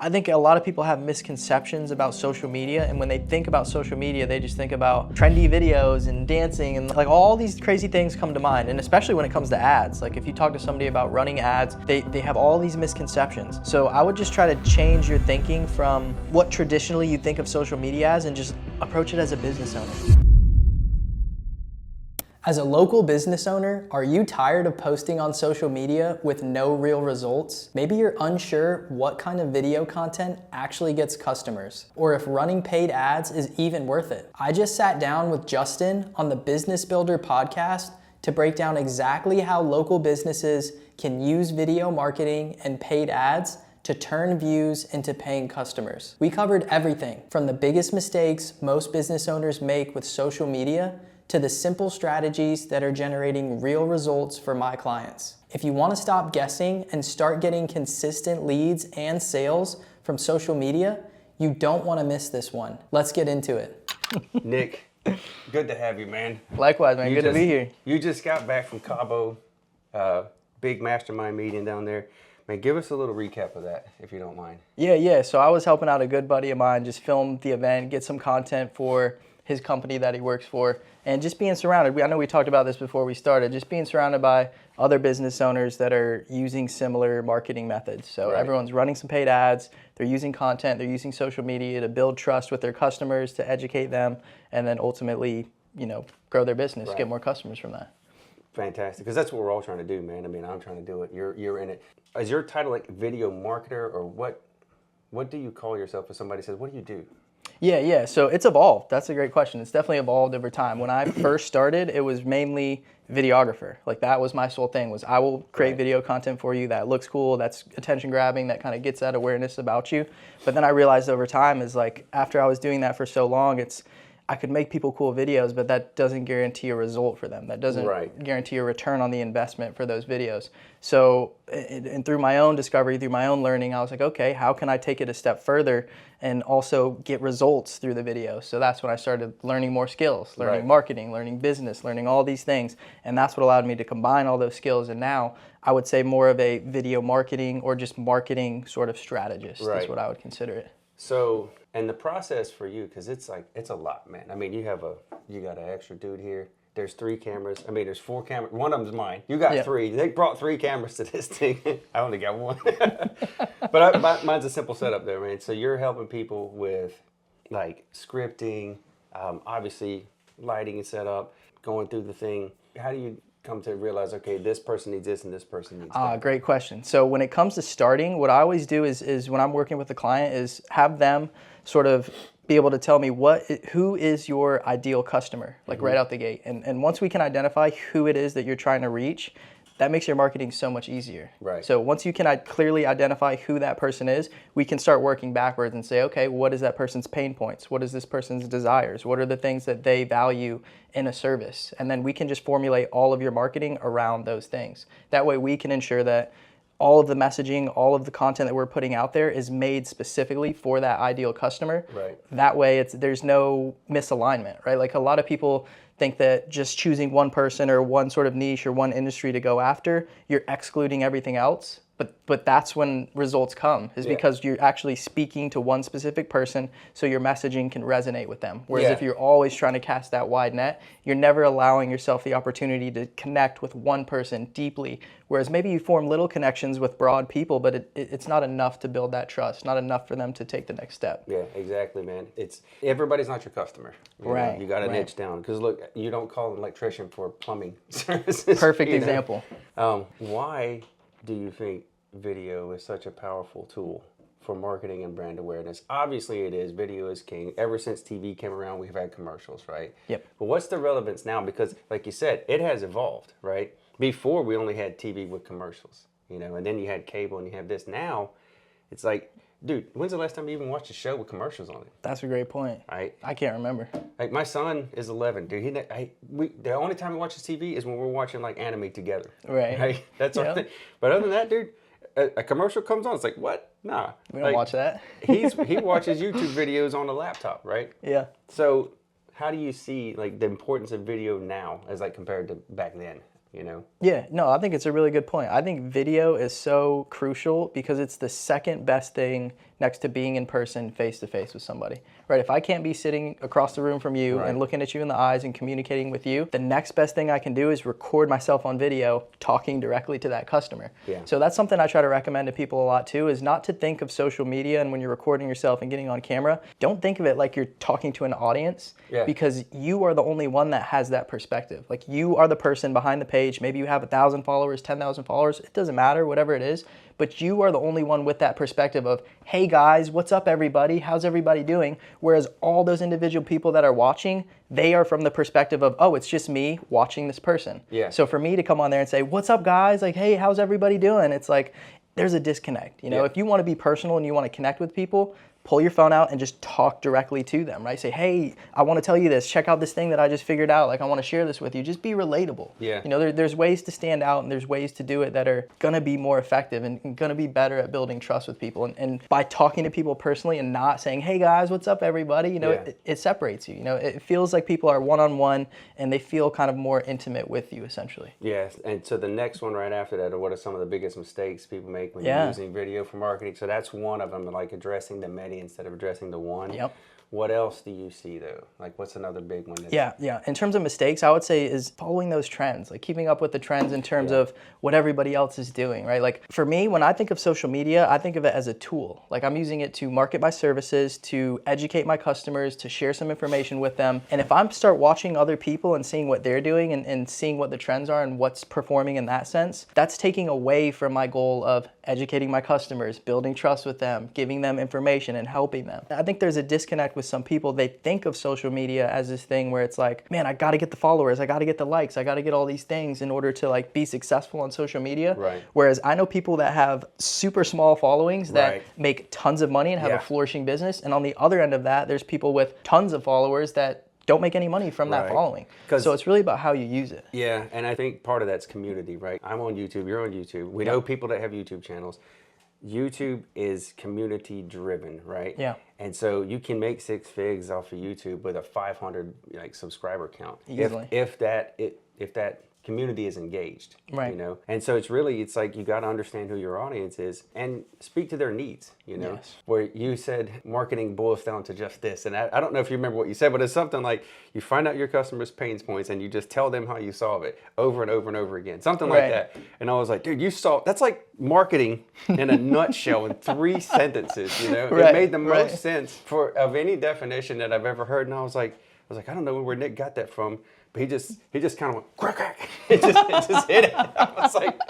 I think a lot of people have misconceptions about social media, and when they think about social media, they just think about trendy videos and dancing and like all these crazy things come to mind, and especially when it comes to ads. Like if you talk to somebody about running ads, they have all these misconceptions. So I would just try to change your thinking from what traditionally you think of social media as and just approach it as a business owner. As a local business owner, are you tired of posting on social media with no real results? Maybe you're unsure what kind of video content actually gets customers, or if running paid ads is even worth it. I just sat down with Justin on the Business Builder podcast to break down exactly how local businesses can use video marketing and paid ads to turn views into paying customers. We covered everything from the biggest mistakes most business owners make with social media to the simple strategies that are generating real results for my clients. If you want to stop guessing and start getting consistent leads and sales from social media, you don't want to miss this one. Let's get into it. Nick, good to have you, man. Likewise, man. Good to be here. You just got back from Cabo, big mastermind meeting down there. Man, give us a little recap of that, if you don't mind. Yeah. So I was helping out a good buddy of mine, just film the event, get some content for his company that he works for, and just being surrounded. I know we talked about this before we started, just being surrounded by other business owners that are using similar marketing methods. So Everyone's running some paid ads, they're using content, they're using social media to build trust with their customers, to educate them, and then ultimately, grow their business, get more customers from that. Fantastic, because that's what we're all trying to do, man. I mean, I'm trying to do it. You're in it. Is your title like video marketer, or what do you call yourself if somebody says, what do you do? Yeah. So it's evolved. That's a great question. It's definitely evolved over time. When I first started, it was mainly videographer. Like that was my sole thing, was I will create video content for you that looks cool, that's attention grabbing, that kind of gets that awareness about you. But then I realized over time is like, after I was doing that for so long, I could make people cool videos, but that doesn't guarantee a result for them. That doesn't guarantee a return on the investment for those videos. So, and through my own discovery, through my own learning, I was like, okay, how can I take it a step further and also get results through the video? So that's when I started learning more skills, learning marketing, learning business, learning all these things. And that's what allowed me to combine all those skills. And now I would say more of a video marketing or just marketing sort of strategist is what I would consider it. So, and the process for you, because it's a lot, man. I mean, you got an extra dude here. There's 3 cameras. I mean, there's 4 cameras. One of them's mine. You got 3. They brought 3 cameras to this thing. I only got 1. But mine's a simple setup there, man. So you're helping people with like scripting, obviously lighting and setup, going through the thing. How do you come to realize, okay, this person needs this and this person needs that? Great question. So when it comes to starting, what I always do is when I'm working with a client is have them sort of be able to tell me who is your ideal customer, like right out the gate. And once we can identify who it is that you're trying to reach, that makes your marketing so much easier. Right. So once you can clearly identify who that person is, we can start working backwards and say, okay, what is that person's pain points? What is this person's desires? What are the things that they value in a service? And then we can just formulate all of your marketing around those things. That way we can ensure that all of the messaging, all of the content that we're putting out there is made specifically for that ideal customer. Right. That way there's no misalignment, right? Like a lot of people think that just choosing one person or one sort of niche or one industry to go after, you're excluding everything else. But that's when results come, is because you're actually speaking to one specific person, so your messaging can resonate with them. Whereas if you're always trying to cast that wide net, you're never allowing yourself the opportunity to connect with one person deeply. Whereas maybe you form little connections with broad people, but it's not enough to build that trust, not enough for them to take the next step. Yeah, exactly, man. Everybody's not your customer. You know, you got to niche down. Because look, you don't call an electrician for plumbing services. Perfect example. Why do you think video is such a powerful tool for marketing and brand awareness? Obviously it is. Video is king. Ever since TV came around, we've had commercials, right? Yep. But what's the relevance now? Because like you said, it has evolved, right? Before we only had TV with commercials, and then you had cable and you have this. Now it's like, dude, when's the last time you even watched a show with commercials on it? That's a great point. Right? I can't remember. Like my son is 11, dude. The only time he watches TV is when we're watching like anime together. Right. That's our thing. But other than that, dude, a commercial comes on, it's like, what? Nah. We don't watch that. He watches YouTube videos on a laptop, right? Yeah. So how do you see like the importance of video now as like compared to back then? Yeah, no, I think it's a really good point. I think video is so crucial because it's the second best thing next to being in person face to face with somebody, right? If I can't be sitting across the room from you and looking at you in the eyes and communicating with you, the next best thing I can do is record myself on video talking directly to that customer. Yeah. So that's something I try to recommend to people a lot too, is not to think of social media and when you're recording yourself and getting on camera, don't think of it like you're talking to an audience, because you are the only one that has that perspective. Like, you are the person behind the page. Maybe you have 1,000 followers, 10,000 followers. It doesn't matter, whatever it is. But you are the only one with that perspective of, hey guys, what's up everybody? How's everybody doing? Whereas all those individual people that are watching, they are from the perspective of, oh, it's just me watching this person. Yeah. So for me to come on there and say, what's up guys? Like, hey, how's everybody doing? It's like, there's a disconnect. You know, if you want to be personal and you want to connect with people, pull your phone out and just talk directly to them, right? Say, hey, I want to tell you this. Check out this thing that I just figured out. Like, I want to share this with you. Just be relatable. Yeah. You know, there's ways to stand out and there's ways to do it that are going to be more effective and going to be better at building trust with people. And by talking to people personally and not saying, hey guys, what's up everybody? You know, it separates you. You know, it feels like people are one-on-one and they feel kind of more intimate with you essentially. Yes, and so the next one right after that are what are some of the biggest mistakes people make when you're using video for marketing. So that's one of them, like addressing the many instead of addressing the one. Yep. What else do you see though? Like, what's another big one? Yeah. In terms of mistakes, I would say is following those trends, like keeping up with the trends in terms of what everybody else is doing, right? Like for me, when I think of social media, I think of it as a tool. Like I'm using it to market my services, to educate my customers, to share some information with them. And if I start watching other people and seeing what they're doing and seeing what the trends are and what's performing in that sense, that's taking away from my goal of educating my customers, building trust with them, giving them information and helping them. I think there's a disconnect with some people. They think of social media as this thing where it's like, man, I got to get the followers, I got to get the likes, I got to get all these things in order to like be successful on social media. Right. Whereas I know people that have super small followings that make tons of money and have a flourishing business. And on the other end of that, there's people with tons of followers that don't make any money from that following. So it's really about how you use it. Yeah, and I think part of that's community, right? I'm on YouTube, you're on YouTube. We know people that have YouTube channels. YouTube is community driven, right? Yeah. And so you can make 6 figs off of YouTube with a 500 like subscriber count. Easily. If that community is engaged, right? You know, and so it's like you got to understand who your audience is and speak to their needs. You know, where you said marketing boils down to just this, and I don't know if you remember what you said, but it's something like you find out your customers' pain points and you just tell them how you solve it over and over and over again, something like that. And I was like, dude, that's like marketing in a nutshell in 3 sentences. You know, it made the most sense of any definition that I've ever heard, and I was like, I don't know where Nick got that from. But he just kind of went crack, crack. It just hit it. I was like,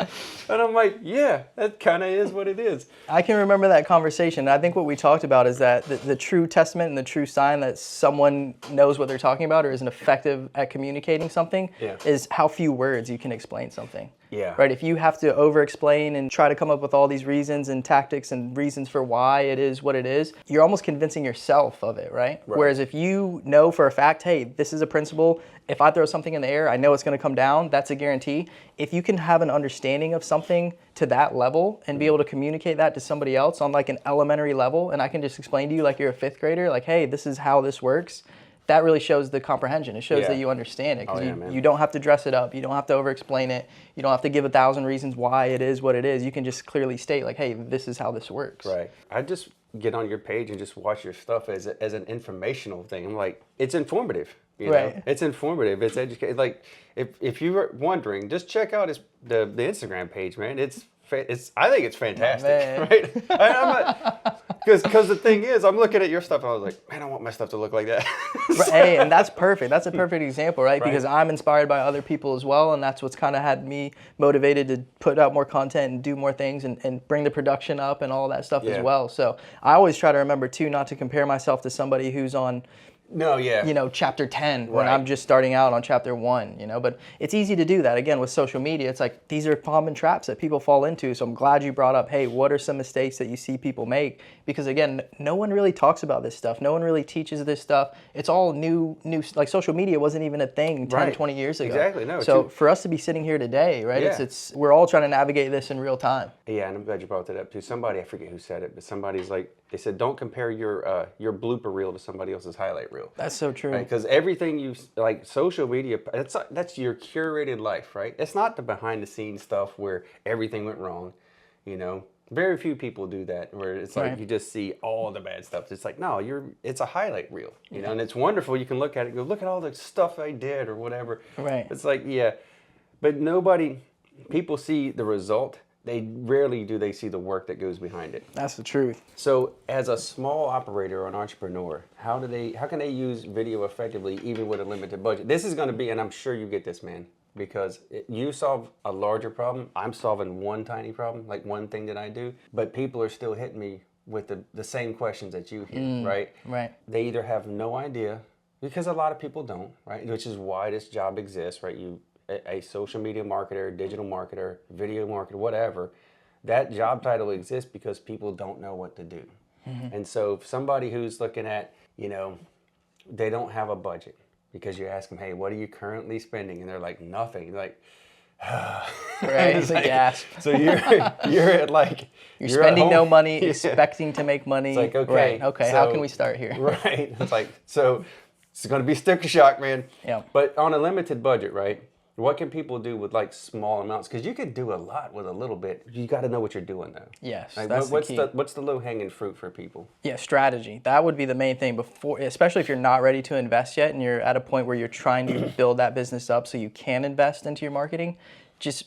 and I'm like, yeah, that kind of is what it is. I can remember that conversation. I think what we talked about is that the true testament and the true sign that someone knows what they're talking about or is effective at communicating something is how few words you can explain something. Yeah. Right. If you have to over-explain and try to come up with all these reasons and tactics and reasons for why it is what it is, you're almost convincing yourself of it, right? Whereas if you know for a fact, hey, this is a principle. If I throw something in the air, I know it's going to come down. That's a guarantee. If you can have an understanding of something to that level and be able to communicate that to somebody else on like an elementary level, and I can just explain to you like you're a 5th grader, like, hey, this is how this works. That really shows the comprehension. It shows that you understand it because you don't have to dress it up. You don't have to over-explain it. You don't have to give 1,000 reasons why it is what it is. You can just clearly state like, hey, this is how this works. Right. I just get on your page and just watch your stuff as an informational thing. I'm like, it's informative. You know? It's informative. It's educated. Like, if you were wondering, just check out the Instagram page, man. I think it's fantastic, right? I'm not, because the thing is, I'm looking at your stuff and I was like, man, I want my stuff to look like that. Hey, and that's perfect. That's a perfect example, right? Because I'm inspired by other people as well, and that's what's kind of had me motivated to put out more content and do more things and bring the production up and all that stuff as well. So I always try to remember too not to compare myself to somebody who's on chapter 10 when I'm just starting out on chapter 1, but it's easy to do that. Again, with social media, it's like these are common traps that people fall into. So I'm glad you brought up, hey, what are some mistakes that you see people make? Because again, no one really talks about this stuff. No one really teaches this stuff. It's all new, like social media wasn't even a thing 10, 20 years ago. Exactly. No. So for us to be sitting here today, right, it's we're all trying to navigate this in real time. Yeah, and I'm glad you brought that up too. Somebody, I forget who said it, but somebody's like, they said, don't compare your blooper reel to somebody else's highlight reel. That's so true. Because everything you, like social media, that's your curated life, right? It's not the behind the scenes stuff where everything went wrong, Very few people do that, where it's like Right. you just see all the bad stuff. It's like, no, it's a highlight reel, you know, and it's wonderful. You can look at it and go, look at all the stuff I did or whatever. Right. It's like, yeah, but people see the result. They rarely do they see the work that goes behind it. That's the truth. So as a small operator or an entrepreneur, how can they use video effectively even with a limited budget? This is going to be, and I'm sure you get this, man, because you solve a larger problem. I'm solving one tiny problem, like one thing that I do, but people are still hitting me with the same questions that you hear, right? Right. They either have no idea, because a lot of people don't, right? Which is why this job exists, right? A social media marketer, digital marketer, video marketer, whatever, that job title exists because people don't know what to do. And so if somebody who's looking at, you know, they don't have a budget, because you ask them, hey, what are you currently spending? And they're like, nothing. You're like, Right. It's a gasp. so you're at like, You're at spending no home. money, Yeah. expecting to make money. It's like, okay. Right. Okay. How so- can we start here? Right. It's like, so it's going to be sticker shock, man. Yeah. But on a limited budget, right? What can people do with like small amounts? Because you could do a lot with a little bit. You got to know what you're doing though. Yes, Like, that's what's the key. what's the low hanging fruit for people? Yeah, strategy. That would be the main thing before, especially if you're not ready to invest yet and you're at a point where you're trying to build that business up so you can invest into your marketing. Just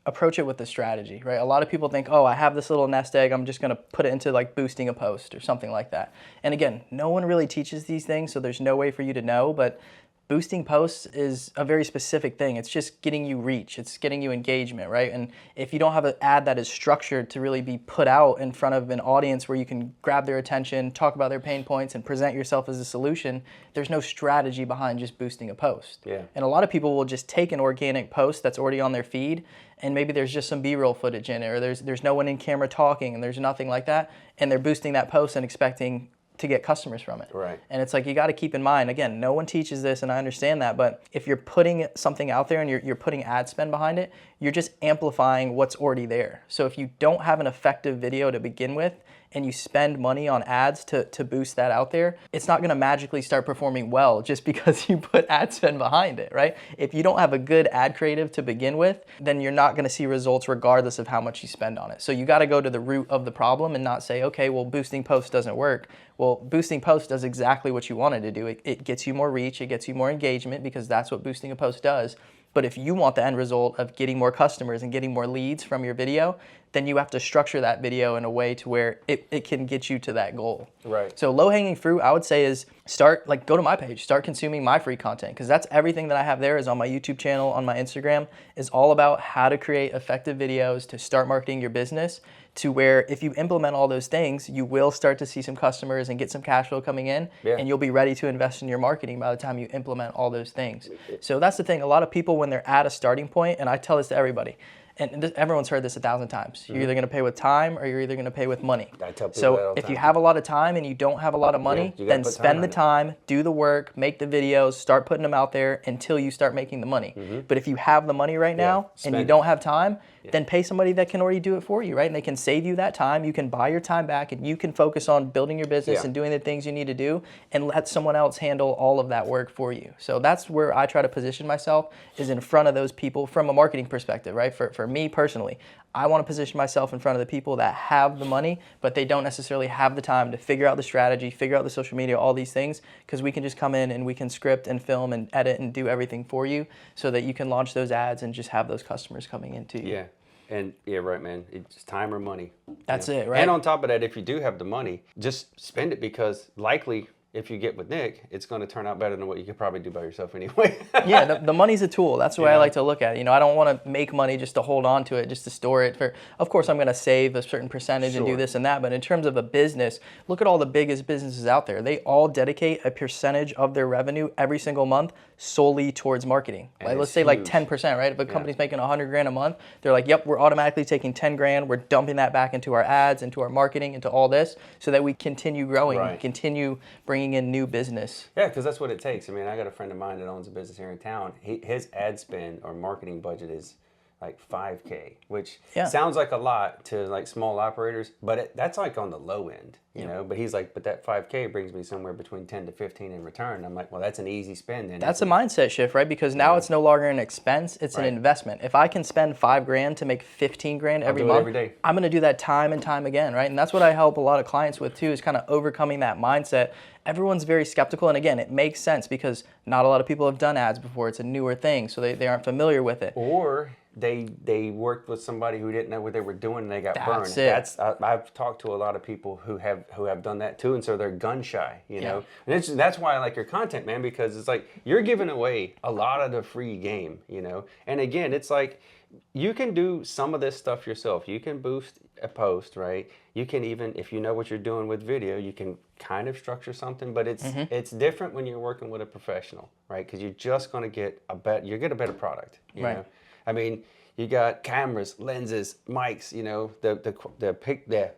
approach it with the strategy, right? A lot of people think, oh, I have this little nest egg, I'm just gonna put it into like boosting a post or something like that. And again, no one really teaches these things, so there's no way for you to know, but boosting posts is a very specific thing. It's just getting you reach. It's getting you engagement, right? And if you don't have an ad that is structured to really be put out in front of an audience where you can grab their attention, talk about their pain points, and present yourself as a solution, there's no strategy behind just boosting a post. Yeah. And a lot of people will just take an organic post that's already on their feed, and maybe there's just some B-roll footage in it, or there's no one in camera talking, and there's nothing like that, and they're boosting that post and expecting to get customers from it. Right. And it's like, you got to keep in mind, again, no one teaches this, and I understand that, but if you're putting something out there and you're putting ad spend behind it, you're just amplifying what's already there. So if you don't have an effective video to begin with, and you spend money on ads to boost that out there, it's not gonna magically start performing well just because you put ad spend behind it, right? If you don't have a good ad creative to begin with, then you're not gonna see results regardless of how much you spend on it. So you gotta go to the root of the problem and not say, okay, well, boosting posts doesn't work. Well, boosting posts does exactly what you wanted to do. It gets you more reach, it gets you more engagement, because that's what boosting a post does. But if you want the end result of getting more customers and getting more leads from your video, then you have to structure that video in a way to where it can get you to that goal. Right. So low hanging fruit, I would say, is go to my page, start consuming my free content, because that's everything that I have there is on my YouTube channel, on my Instagram, is all about how to create effective videos to start marketing your business, to where if you implement all those things, you will start to see some customers and get some cash flow coming in, and you'll be ready to invest in your marketing by the time you implement all those things. So that's the thing. A lot of people, when they're at a starting point, and I tell this to everybody, and everyone's heard this 1,000 times. You're either going to pay with time or you're either going to pay with money. I tell people that So all the if you time. have a lot of time and you don't have a lot of money, you gotta then put time spend on the it. time, do the work, make the videos, start putting them out there until you start making the money. But if you have the money right now and you spend don't have time, then pay somebody that can already do it for you, right? And they can save you that time. You can buy your time back, and you can focus on building your business and doing the things you need to do, and let someone else handle all of that work for you. So that's where I try to position myself, is in front of those people from a marketing perspective, right? For me personally, I want to position myself in front of the people that have the money, but they don't necessarily have the time to figure out the strategy, figure out the social media, all these things, because we can just come in and we can script and film and edit and do everything for you so that you can launch those ads and just have those customers coming in to you. Yeah. And yeah, right, man. It's time or money. That's it, right? And on top of that, if you do have the money, just spend it, because likely if you get with Nick, it's going to turn out better than what you could probably do by yourself anyway. Yeah, the money's a tool. That's the way I like to look at it. You know, I don't want to make money just to hold on to it, just to store it. Of course, I'm going to save a certain percentage and do this and that. But in terms of a business, look at all the biggest businesses out there. They all dedicate a percentage of their revenue every single month solely towards marketing. Like, let's say like 10%, right? If a company's making 100 grand a month, they're like, yep, we're automatically taking 10 grand. We're dumping that back into our ads, into our marketing, into all this, so that we continue growing, continue bringing in new business. Yeah, because that's what it takes. I mean, I got a friend of mine that owns a business here in town. His ad spend or marketing budget is like 5K, which Yeah. sounds like a lot to like small operators, but that's like on the low end, you know. But he's like, but that 5K brings me somewhere between 10 to 15 in return. I'm like, well, that's an easy spend. And That's a mindset shift, right? Because now it's no longer an expense; it's an investment. If I can spend $5,000 to make 15 grand every month, every day. I'm going to do that time and time again, right? And that's what I help a lot of clients with too, is kind of overcoming that mindset. Everyone's very skeptical, and again, it makes sense because not a lot of people have done ads before. It's a newer thing, so they aren't familiar with it. Or they worked with somebody who didn't know what they were doing and they got burned. It. I've talked to a lot of people who have done that too, and so they're gun shy, you know. And that's why I like your content, man, because it's like you're giving away a lot of the free game, you know. And again, it's like you can do some of this stuff yourself. You can boost a post, right? You can even, if you know what you're doing with video, you can kind of structure something, but it's different when you're working with a professional, right? Because you're just going to get a better product, you know. I mean, you got cameras, lenses, mics, you know, the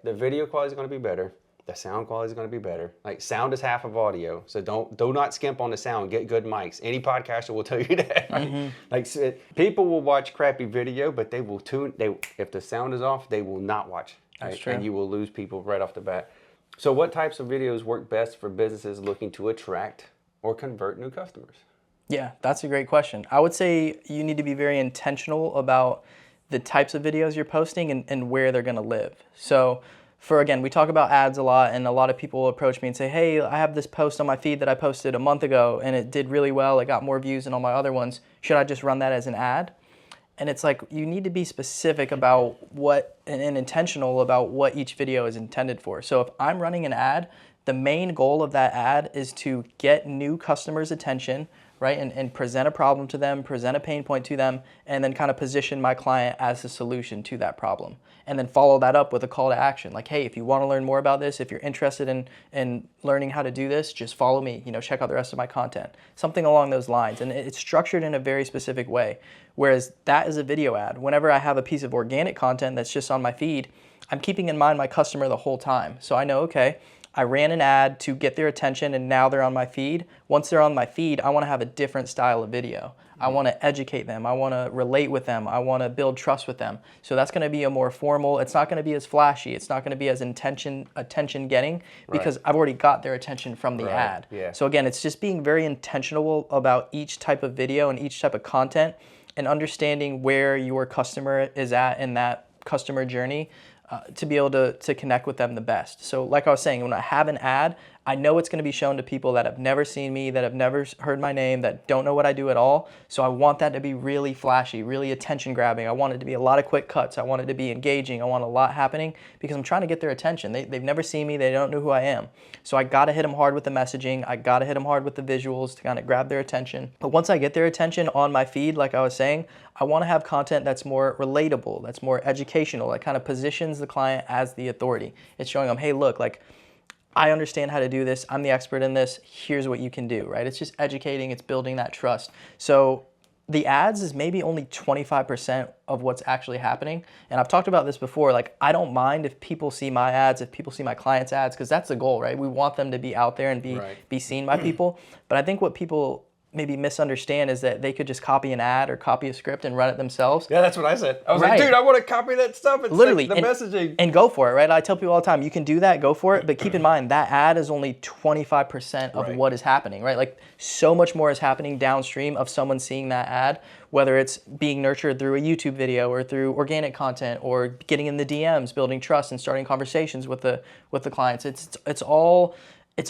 video quality is going to be better. The sound quality is going to be better. Like, sound is half of audio, so do not skimp on the sound. Get good mics. Any podcaster will tell you that. Right? Like, people will watch crappy video, but they will if the sound is off, they will not watch. Right? That's true. And you will lose people right off the bat. So, what types of videos work best for businesses looking to attract or convert new customers? Yeah, that's a great question. I would say you need to be very intentional about the types of videos you're posting and where they're going to live. So, again, we talk about ads a lot, and a lot of people approach me and say, hey, I have this post on my feed that I posted a month ago, and it did really well. It got more views than all my other ones. Should I just run that as an ad? And it's like, you need to be specific about and intentional about what each video is intended for. So if I'm running an ad, the main goal of that ad is to get new customers' attention, right? And present a problem to them, present a pain point to them, and then kind of position my client as the solution to that problem. And then follow that up with a call to action. Like, hey, if you want to learn more about this, if you're interested in learning how to do this, just follow me, you know, check out the rest of my content. Something along those lines. And it's structured in a very specific way. Whereas that is a video ad. Whenever I have a piece of organic content that's just on my feed, I'm keeping in mind my customer the whole time. So I know, okay, I ran an ad to get their attention and now they're on my feed. Once they're on my feed, I want to have a different style of video. I want to educate them. I want to relate with them. I want to build trust with them. So that's going to be a more formal, it's not going to be as flashy. It's not going to be as attention getting because I've already got their attention from the ad. Yeah. So again, it's just being very intentional about each type of video and each type of content and understanding where your customer is at in that customer journey to be able to connect with them the best. So like I was saying, when I have an ad, I know it's going to be shown to people that have never seen me, that have never heard my name, that don't know what I do at all. So I want that to be really flashy, really attention grabbing. I want it to be a lot of quick cuts. I want it to be engaging. I want a lot happening because I'm trying to get their attention. They've never seen me. They don't know who I am. So I got to hit them hard with the messaging. I got to hit them hard with the visuals to kind of grab their attention. But once I get their attention on my feed, like I was saying, I want to have content that's more relatable, that's more educational, that kind of positions the client as the authority. It's showing them, hey, look, like, I understand how to do this. I'm the expert in this. Here's what you can do, right? It's just educating. It's building that trust. So the ads is maybe only 25% of what's actually happening. And I've talked about this before. Like, I don't mind if people see my ads, if people see my clients' ads, because that's the goal, right? We want them to be out there and be seen by people. But I think what people maybe misunderstand is that they could just copy an ad or copy a script and run it themselves. Yeah, that's what I said. I was like, dude, I want to copy that stuff. It's literally like the messaging. And go for it, right? I tell people all the time, you can do that, go for it. But keep in mind, that ad is only 25% of what is happening, right? Like, so much more is happening downstream of someone seeing that ad, whether it's being nurtured through a YouTube video or through organic content or getting in the DMs, building trust and starting conversations with the clients. It's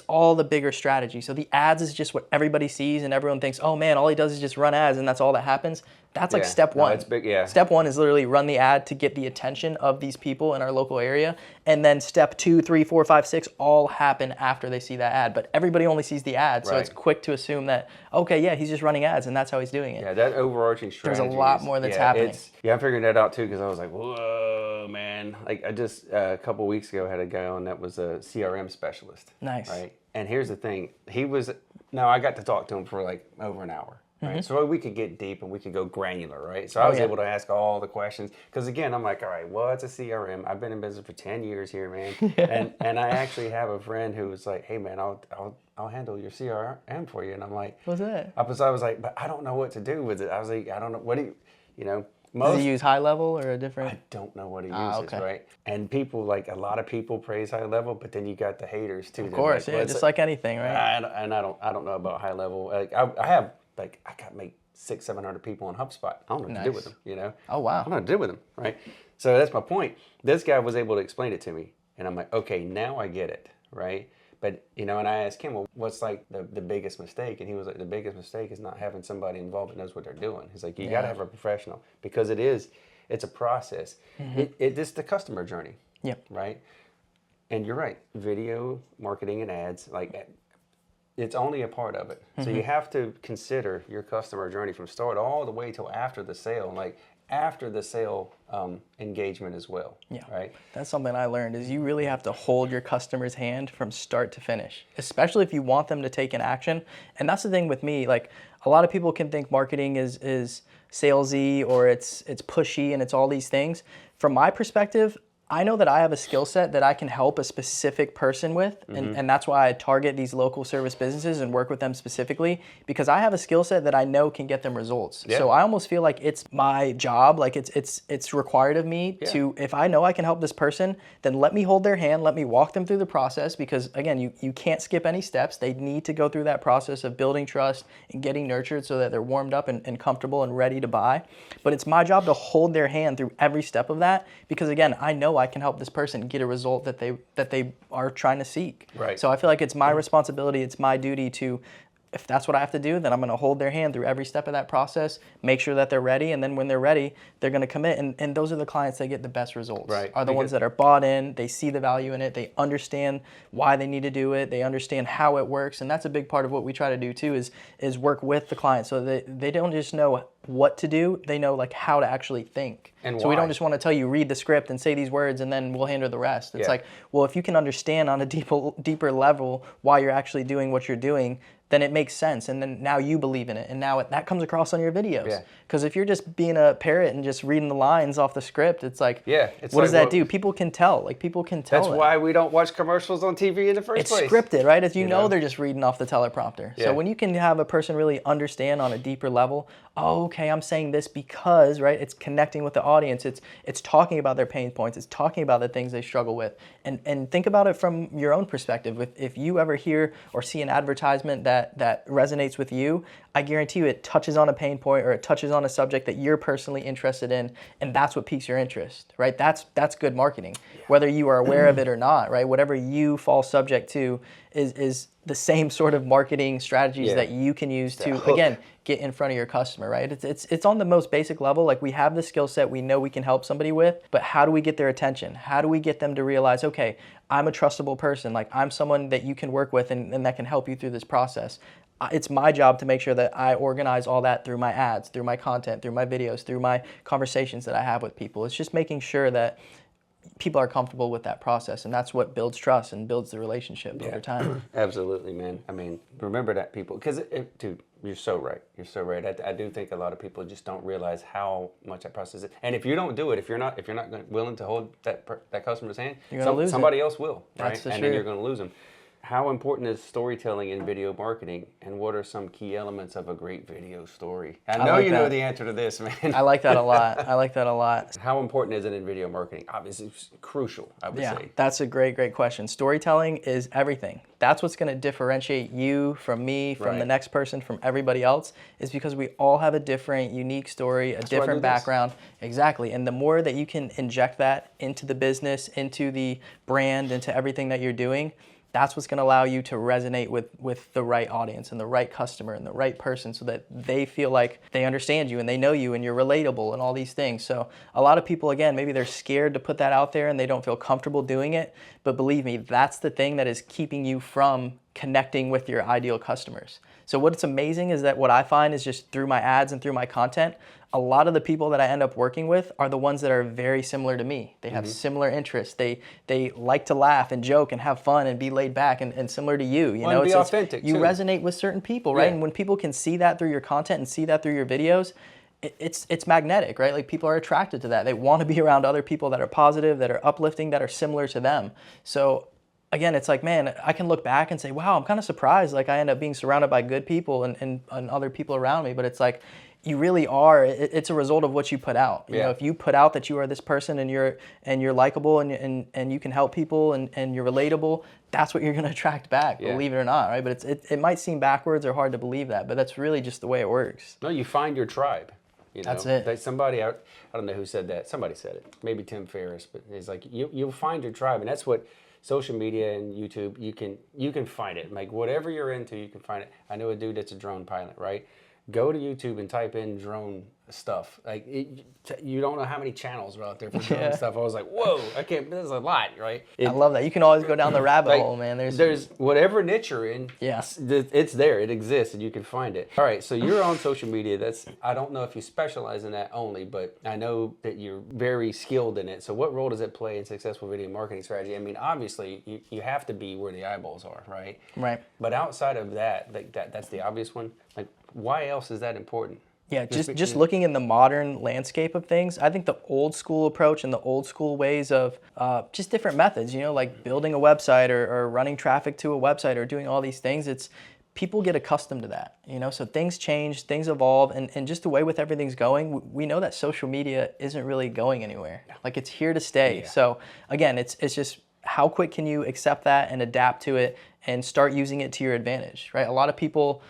all the bigger strategy. So the ads is just what everybody sees and everyone thinks, oh man, all he does is just run ads and that's all that happens. That's like step one. It's big, yeah. Step one is literally run the ad to get the attention of these people in our local area. And then step 2, 3, 4, 5, 6 all happen after they see that ad. But everybody only sees the ad. So it's quick to assume that, okay, yeah, he's just running ads and that's how he's doing it. Yeah, that overarching strategy. There's a lot more that's happening. I'm figuring that out too because I was like, whoa, man. Like, I just, a couple of weeks ago, had a guy on that was a CRM specialist. Nice. Right? And here's the thing. I got to talk to him for like over an hour. Right? So we could get deep and we could go granular, right? So I was able to ask all the questions. Because again, I'm like, all right, what's a CRM? I've been in business for 10 years here, man. And I actually have a friend who was like, hey, man, I'll handle your CRM for you. And I'm like, what's that? I was like, but I don't know what to do with it. I was like, I don't know. What do you know? Does he use high level or a different? I don't know what he uses, okay. right? And people, like, a lot of people praise high level, but then you got the haters too. Of course, like, yeah, just like anything, right? I don't know about high level. Like, I have, like, I got make 600-700 people on HubSpot. I don't know what to do with them, you know? Oh, wow. I don't know what to do with them, right? So that's my point. This guy was able to explain it to me, and I'm like, okay, now I get it, right? But, you know, and I asked him, well, what's like the biggest mistake? And he was like, the biggest mistake is not having somebody involved that knows what they're doing. He's like, you got to have a professional, because it's a process. It's the customer journey, right? And you're right, video marketing and ads, like, it's only a part of it. So you have to consider your customer journey from start all the way till after the sale, like after the sale engagement as well. Yeah. Right. That's something I learned is you really have to hold your customer's hand from start to finish, especially if you want them to take an action. And that's the thing with me. Like, a lot of people can think marketing is salesy or it's pushy and it's all these things. From my perspective, I know that I have a skill set that I can help a specific person with, and that's why I target these local service businesses and work with them specifically, because I have a skill set that I know can get them results. Yeah. So I almost feel like it's my job, like it's required of me to, if I know I can help this person, then let me hold their hand, let me walk them through the process, because again, you can't skip any steps. They need to go through that process of building trust and getting nurtured so that they're warmed up and comfortable and ready to buy. But it's my job to hold their hand through every step of that, because again, I know I can help this person get a result that they are trying to seek. Right. So I feel like it's my responsibility, it's my duty to, if that's what I have to do, then I'm going to hold their hand through every step of that process, make sure that they're ready, and then when they're ready, they're going to commit. And those are the clients that get the best results. Right. Are the ones that are bought in, they see the value in it, they understand why they need to do it, they understand how it works, and that's a big part of what we try to do too, is work with the client so that they don't just know what to do, they know like how to actually think. And so why. We don't just want to tell you read the script and say these words and then we'll handle the rest. It's like, well, if you can understand on a deeper level why you're actually doing what you're doing, then it makes sense, and then now you believe in it, and now that comes across on your videos. Because if you're just being a parrot and just reading the lines off the script, it's like, what does that do? People can tell. Like, people can tell. That's why we don't watch commercials on TV in the first place. It's scripted, right? As you know, they're just reading off the teleprompter. So when you can have a person really understand on a deeper level, oh, okay, I'm saying this because, right? It's connecting with the audience. It's talking about their pain points. It's talking about the things they struggle with. And think about it from your own perspective. If you ever hear or see an advertisement that resonates with you, I guarantee you it touches on a pain point or it touches on a subject that you're personally interested in, and that's what piques your interest, right? That's good marketing, whether you are aware of it or not, right? Whatever you fall subject to is the same sort of marketing strategies that you can use to, again, get in front of your customer, right? It's on the most basic level. Like, we have the skill set we know we can help somebody with, but how do we get their attention? How do we get them to realize, okay, I'm a trustable person, like I'm someone that you can work with and that can help you through this process. It's my job to make sure that I organize all that through my ads, through my content, through my videos, through my conversations that I have with people. It's just making sure that people are comfortable with that process, and that's what builds trust and builds the relationship over time. Absolutely, man. I mean, remember that, people, because dude, you're so right. You're so right. I do think a lot of people just don't realize how much that process is. And if you don't do it, if you're not willing to hold that customer's hand, somebody else will, right? That's for and sure. then you're going to lose them. How important is storytelling in video marketing, and what are some key elements of a great video story? I know you know the answer to this, man. I like that a lot. How important is it in video marketing? Obviously, it's crucial, I would say. That's a great question. Storytelling is everything. That's what's going to differentiate you from me, from the next person, from everybody else, is because we all have a different, unique story, a different background. Exactly. And the more that you can inject that into the business, into the brand, into everything that you're doing, that's what's going to allow you to resonate with the right audience and the right customer and the right person, so that they feel like they understand you and they know you and you're relatable and all these things. So a lot of people, again, maybe they're scared to put that out there and they don't feel comfortable doing it. But believe me, that's the thing that is keeping you from connecting with your ideal customers. So what's amazing is that what I find is just through my ads and through my content, a lot of the people that I end up working with are the ones that are very similar to me. They have similar interests. They like to laugh and joke and have fun and be laid back and similar to you. You know, be authentic you too. Resonate with certain people, right? And when people can see that through your content and see that through your videos, it's magnetic, right? Like, people are attracted to that. They want to be around other people that are positive, that are uplifting, that are similar to them. So again, it's like, man, I can look back and say, wow, I'm kind of surprised. Like I end up being surrounded by good people and other people around me. But it's like, you really are. It's a result of what you put out. You know, if you put out that you are this person and you're likable and you can help people and you're relatable, that's what you're going to attract back, believe it or not, right? But it might seem backwards or hard to believe that, but that's really just the way it works. No, you find your tribe. You know? That's it. Somebody, I don't know who said that. Somebody said it. Maybe Tim Ferriss, but it's like you'll find your tribe, and that's what social media and YouTube, you can find it. Like whatever you're into, you can find it. I know a dude that's a drone pilot, right? Go to YouTube and type in drone stuff. Like you don't know how many channels are out there for drone stuff. I was like, whoa, I can't. There's a lot, right? I love that. You can always go down the rabbit hole, man. There's whatever niche you're in. Yeah, it's there. It exists, and you can find it. All right, so you're on social media. I don't know if you specialize in that only, but I know that you're very skilled in it. So what role does it play in successful video marketing strategy? I mean, obviously you have to be where the eyeballs are, right? Right. But outside of that, that's the obvious one. Like, why else is that important? Yeah, just looking in the modern landscape of things, I think the old school approach and the old school ways of just different methods, you know, like building a website or running traffic to a website or doing all these things, people get accustomed to that, you know, so things change, things evolve, and just the way with everything's going, we know that social media isn't really going anywhere. Like it's here to stay. Yeah. So again, it's just how quick can you accept that and adapt to it and start using it to your advantage, right? A lot of people,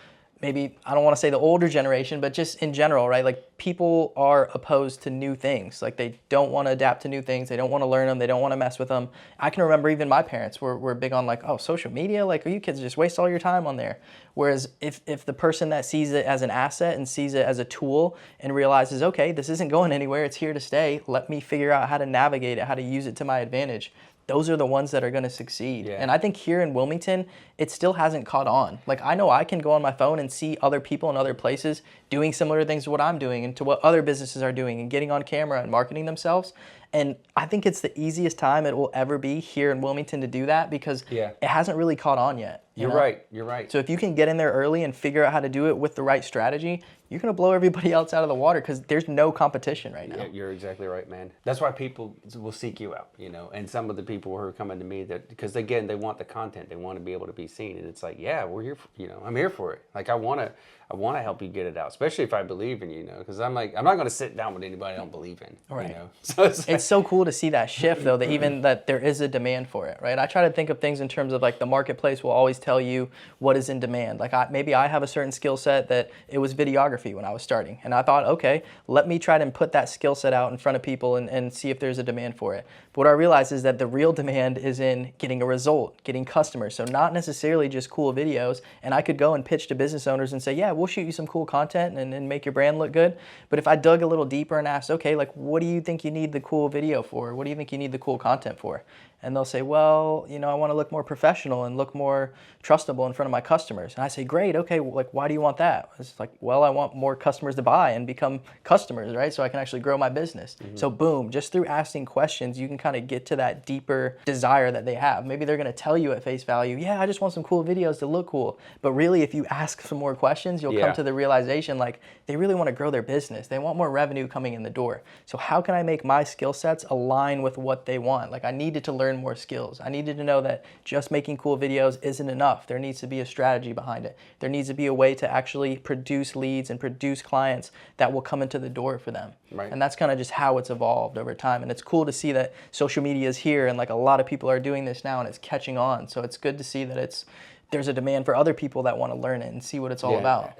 maybe, I don't want to say the older generation, but just in general, right? Like people are opposed to new things. Like they don't want to adapt to new things. They don't want to learn them. They don't want to mess with them. I can remember even my parents were big on like, oh, social media? Like, you kids just waste all your time on there. Whereas if the person that sees it as an asset and sees it as a tool and realizes, okay, this isn't going anywhere. It's here to stay. Let me figure out how to navigate it, how to use it to my advantage. Those are the ones that are going to succeed. Yeah. And I think here in Wilmington, it still hasn't caught on. Like I know I can go on my phone and see other people in other places doing similar things to what I'm doing and to what other businesses are doing and getting on camera and marketing themselves. And I think it's the easiest time it will ever be here in Wilmington to do that because it hasn't really caught on yet. You're right. So if you can get in there early and figure out how to do it with the right strategy, you're going to blow everybody else out of the water because there's no competition right now. Yeah, you're exactly right, man. That's why people will seek you out, you know, and some of the people who are coming to me because again, they want the content, they want to be able to be seen. And it's like, yeah, we're here, I'm here for it. Like I want to help you get it out, especially if I believe in you, because I'm like, I'm not going to sit down with anybody I don't believe in. Right. You know? So it's so cool to see that shift though, that even that there is a demand for it, right? I try to think of things in terms of like the marketplace will always tell you what is in demand. Like maybe I have a certain skill set that it was videography when I was starting. And I thought, okay, let me try to put that skill set out in front of people and see if there's a demand for it. But what I realized is that the real demand is in getting a result, getting customers. So not necessarily just cool videos. And I could go and pitch to business owners and say, yeah, we'll shoot you some cool content and make your brand look good. But if I dug a little deeper and asked, okay, like what do you think you need the cool video for? What do you think you need the cool content for? And they'll say, well, I want to look more professional and look more trustable in front of my customers. And I say, great, okay, well, like, why do you want that? It's like, well, I want more customers to buy and become customers, right? So I can actually grow my business. Mm-hmm. So boom, just through asking questions, you can kind of get to that deeper desire that they have. Maybe they're going to tell you at face value, yeah, I just want some cool videos to look cool. But really, if you ask some more questions, you'll come to the realization, like, they really want to grow their business. They want more revenue coming in the door. So how can I make my skill sets align with what they want? Like, I needed to learn more skills. I needed to know that just making cool videos isn't enough. There needs to be a strategy behind it. There needs to be a way to actually produce leads and produce clients that will come into the door for them. Right. And that's kind of just how it's evolved over time. And it's cool to see that social media is here and like a lot of people are doing this now and it's catching on. So it's good to see that there's a demand for other people that want to learn it and see what it's all about.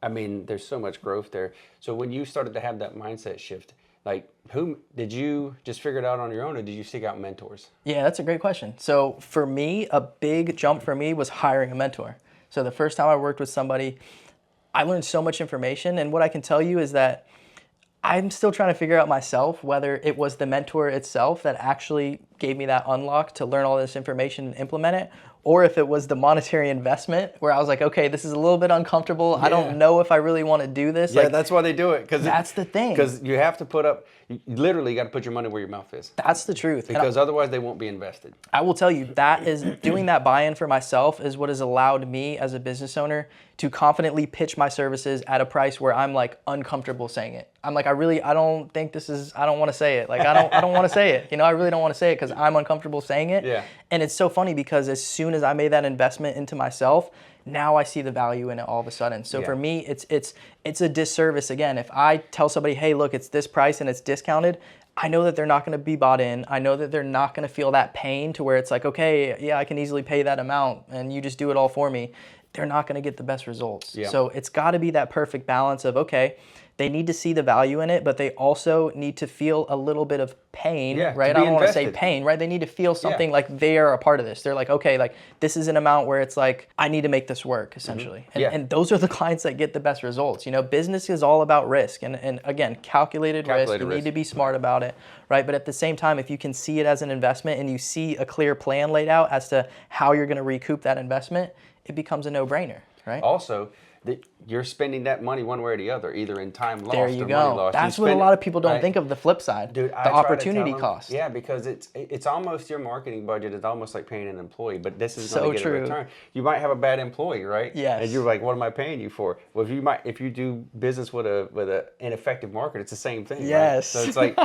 I mean, there's so much growth there. So when you started to have that mindset shift, like, who did you just figure it out on your own, or did you seek out mentors? Yeah, that's a great question. So for me, a big jump for me was hiring a mentor. So the first time I worked with somebody, I learned so much information. And what I can tell you is that I'm still trying to figure out myself whether it was the mentor itself that actually gave me that unlock to learn all this information and implement it, or if it was the monetary investment where I was like, okay, this is a little bit uncomfortable. Yeah. I don't know if I really want to do this. Yeah, like, that's why they do it. That's the thing. Because you have to you literally got to put your money where your mouth is. That's the truth. Because otherwise they won't be invested. I will tell you, that is doing that buy-in for myself is what has allowed me as a business owner to confidently pitch my services at a price where I'm like uncomfortable saying it. I'm like, I don't think this is, I don't want to say it. Like, I don't want to say it. I really don't want to say it because because I'm uncomfortable saying it. Yeah. And it's so funny because as soon as I made that investment into myself, now I see the value in it all of a sudden. So for me, it's a disservice. Again, if I tell somebody, hey, look, it's this price and it's discounted, I know that they're not going to be bought in. I know that they're not going to feel that pain to where it's like, okay, yeah, I can easily pay that amount and you just do it all for me. They're not going to get the best results. Yeah. So it's got to be that perfect balance of, okay, they need to see the value in it, but they also need to feel a little bit of pain, right? I don't want to say pain, right? They need to feel something like they are a part of this. They're like, okay, like this is an amount where it's like, I need to make this work, essentially. And those are the clients that get the best results. You know, business is all about risk. And again, calculated risk. You need to be smart about it, right? But at the same time, if you can see it as an investment and you see a clear plan laid out as to how you're going to recoup that investment, it becomes a no-brainer, right? Also, you're spending that money one way or the other, either in time lost there or you money go. lost. That's what a lot of people don't think of, the flip side, Dude, the opportunity cost. Yeah, because it's almost your marketing budget is almost like paying an employee, but this is So going to get true. a return. You might have a bad employee, right? Yes. And you're like, what am I paying you for? Well, if you do business with an ineffective market, it's the same thing. Yes. Right? So it's like,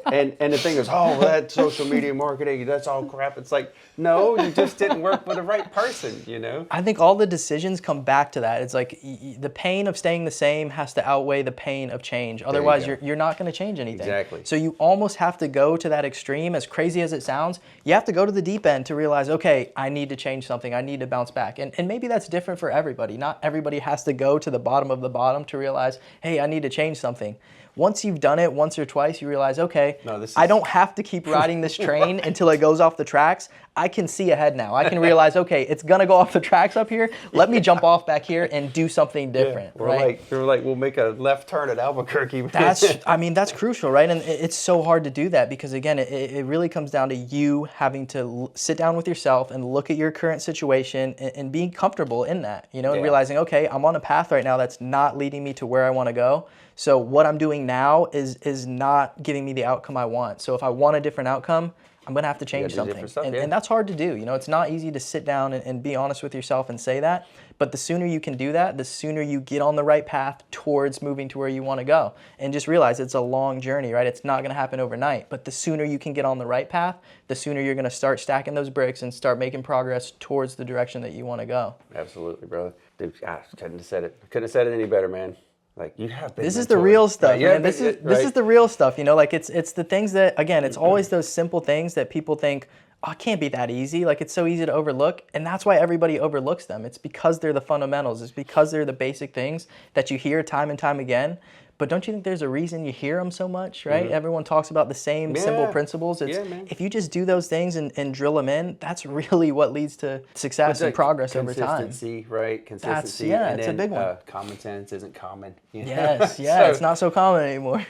and the thing is, oh, well, that social media marketing, that's all crap. It's like, no, you just didn't work with the right person, you know? I think all the decisions come back to that. It's like the pain of staying the same has to outweigh the pain of change. Otherwise, you're not going to change anything. Exactly. So you almost have to go to that extreme, as crazy as it sounds. You have to go to the deep end to realize, okay, I need to change something. I need to bounce back. And maybe that's different for everybody. Not everybody has to go to the bottom of the bottom to realize, hey, I need to change something. Once you've done it once or twice, you realize, okay, I don't have to keep riding this train until it goes off the tracks. I can see ahead now. I can realize, okay, it's going to go off the tracks up here. Let me jump off back here and do something different, right? We're like, we'll make a left turn at Albuquerque. That's crucial, right? And it's so hard to do that because, again, it really comes down to you having to sit down with yourself and look at your current situation and being comfortable in that, you know, and realizing, okay, I'm on a path right now that's not leading me to where I want to go. So what I'm doing now is not giving me the outcome I want. So if I want a different outcome, I'm going to have to change something. And that's hard to do. You know, it's not easy to sit down and be honest with yourself and say that. But the sooner you can do that, the sooner you get on the right path towards moving to where you want to go. And just realize it's a long journey, right? It's not going to happen overnight. But the sooner you can get on the right path, the sooner you're going to start stacking those bricks and start making progress towards the direction that you want to go. Absolutely, brother. Dude, couldn't have said it any better, man. Like, you have been. This is the real stuff, man. This is the real stuff. You know, like it's the things that, again, it's always those simple things that people think, oh, it can't be that easy. Like, it's so easy to overlook. And that's why everybody overlooks them. It's because they're the fundamentals. It's because they're the basic things that you hear time and time again. But don't you think there's a reason you hear them so much, right? Everyone talks about the same simple principles. If you just do those things and drill them in, that's really what leads to success and progress over time. Consistency, right? Consistency. It's a big one. Common sense isn't common. You know? Yes, So, it's not so common anymore.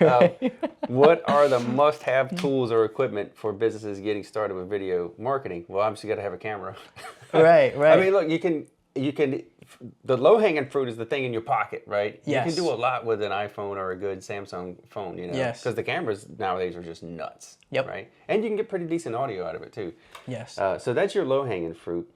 What are the must-have tools or equipment for businesses getting started with video marketing? Well, obviously you got to have a camera. Right. I mean, look, you can. The low-hanging fruit is the thing in your pocket, right? Yes. You can do a lot with an iPhone or a good Samsung phone, you know? Yes. Because the cameras nowadays are just nuts, Yep. right? And you can get pretty decent audio out of it, too. Yes. So that's your low-hanging fruit.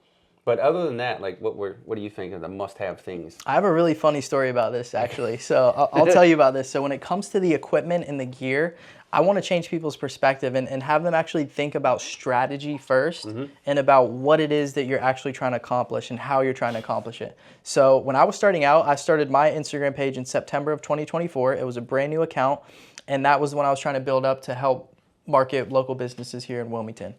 But other than that, like, what do you think are the must-have things? I have a really funny story about this, actually. So I'll tell you about this. So when it comes to the equipment and the gear, I want to change people's perspective and have them actually think about strategy first and about what it is that you're actually trying to accomplish and how you're trying to accomplish it. So when I was starting out, I started my Instagram page in September of 2024. It was a brand new account, and that was when I was trying to build up to help market local businesses here in Wilmington.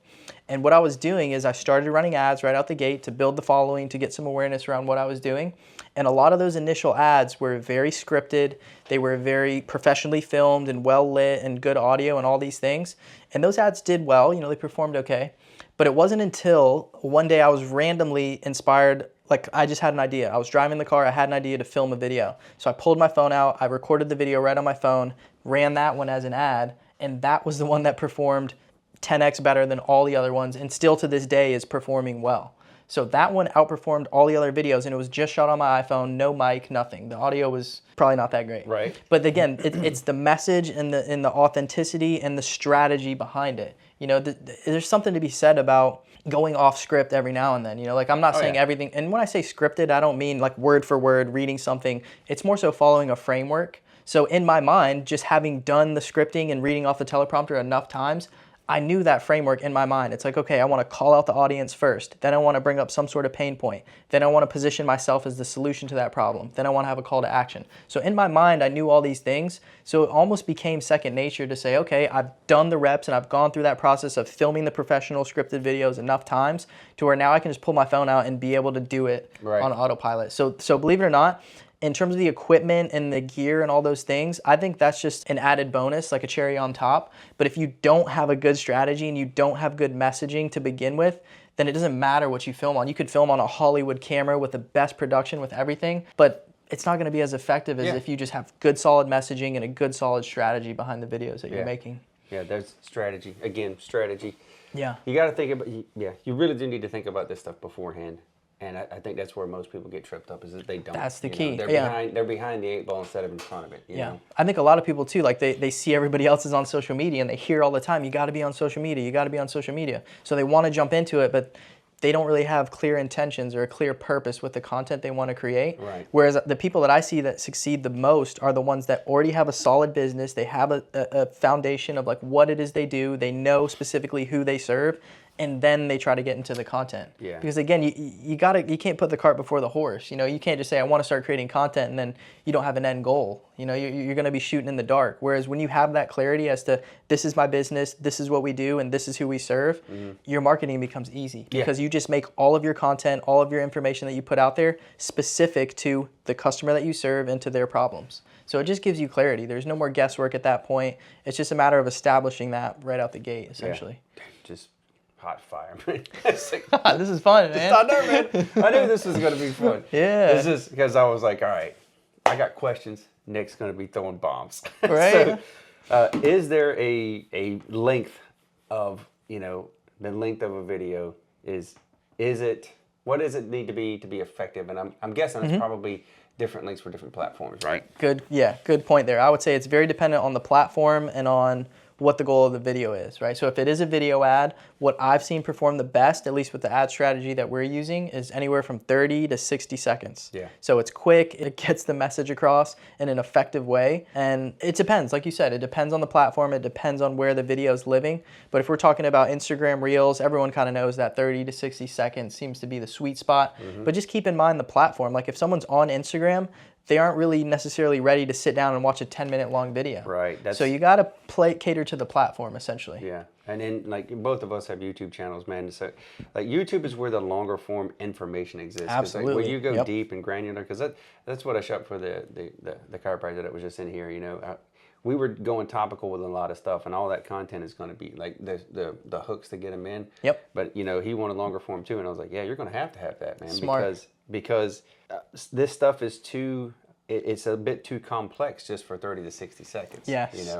And what I was doing is I started running ads right out the gate to build the following, to get some awareness around what I was doing. And a lot of those initial ads were very scripted. They were very professionally filmed and well lit and good audio and all these things. And those ads did well, you know, they performed okay. But it wasn't until one day I was randomly inspired. Like, I just had an idea. I was driving the car, I had an idea to film a video. So I pulled my phone out, I recorded the video right on my phone, ran that one as an ad, and that was the one that performed 10x better than all the other ones, and still to this day is performing well. So that one outperformed all the other videos, and it was just shot on my iPhone, no mic, nothing. The audio was probably not that great. Right. But again, it's the message and the authenticity and the strategy behind it. You know, there's something to be said about going off script every now and then. You know, like, I'm not saying everything, and when I say scripted, I don't mean like word for word reading something. It's more so following a framework. So in my mind, just having done the scripting and reading off the teleprompter enough times, I knew that framework in my mind. It's like, okay, I want to call out the audience first. Then I want to bring up some sort of pain point. Then I want to position myself as the solution to that problem. Then I want to have a call to action. So in my mind, I knew all these things. So it almost became second nature to say, okay, I've done the reps and I've gone through that process of filming the professional scripted videos enough times to where now I can just pull my phone out and be able to do it on autopilot. So believe it or not, in terms of the equipment and the gear and all those things, I think that's just an added bonus, like a cherry on top. But if you don't have a good strategy and you don't have good messaging to begin with, then it doesn't matter what you film on. You could film on a Hollywood camera with the best production, with everything, but it's not going to be as effective as if you just have good solid messaging and a good solid strategy behind the videos that you're making. Yeah, there's strategy. Again, strategy. Yeah. You got to think about, you really do need to think about this stuff beforehand. And I think that's where most people get tripped up, is that they don't. That's the key. They're behind the 8 ball instead of in front of it. You know? I think a lot of people too, like they see everybody else is on social media and they hear all the time, you got to be on social media, you got to be on social media. So they want to jump into it, but they don't really have clear intentions or a clear purpose with the content they want to create. Right. Whereas the people that I see that succeed the most are the ones that already have a solid business. They have a foundation of like what it is they do. They know specifically who they serve. And then they try to get into the content. Yeah. Because again, you can't put the cart before the horse. You know, you can't just say I want to start creating content and then you don't have an end goal. You know, you're going to be shooting in the dark. Whereas when you have that clarity as to this is my business, this is what we do, and this is who we serve, your marketing becomes easy because you just make all of your content, all of your information that you put out there specific to the customer that you serve and to their problems. So it just gives you clarity. There's no more guesswork at that point. It's just a matter of establishing that right out the gate, essentially. Yeah. Just hot fire, man. This is fun, man. I know, man. I knew this was going to be fun. Yeah. This is because I was like, all right, I got questions. Nick's going to be throwing bombs. Right. So, is there a length of, the length of a video? What does it need to be effective? And I'm guessing it's probably different lengths for different platforms, right? Good point there. I would say it's very dependent on the platform and on what the goal of the video is, right? So if it is a video ad, what I've seen perform the best, at least with the ad strategy that we're using, is anywhere from 30 to 60 seconds. Yeah. So it's quick, it gets the message across in an effective way, and it depends, like you said, it depends on the platform, it depends on where the video is living, but if we're talking about Instagram Reels, everyone kind of knows that 30 to 60 seconds seems to be the sweet spot, but just keep in mind the platform. Like if someone's on Instagram, they aren't really necessarily ready to sit down and watch a 10-minute long video. Right. So you got to cater to the platform, essentially. Yeah. And then, like, both of us have YouTube channels, man. So, like, YouTube is where the longer form information exists. Absolutely. Like, where you go deep and granular, because that's what I shot for the chiropractor that was just in here. We were going topical with a lot of stuff, and all that content is going to be like the hooks to get them in. Yep. But he wanted longer form too, and I was like, yeah, you're going to have that, man. Smart. Because this stuff is it's a bit too complex just for 30 to 60 seconds. Yes.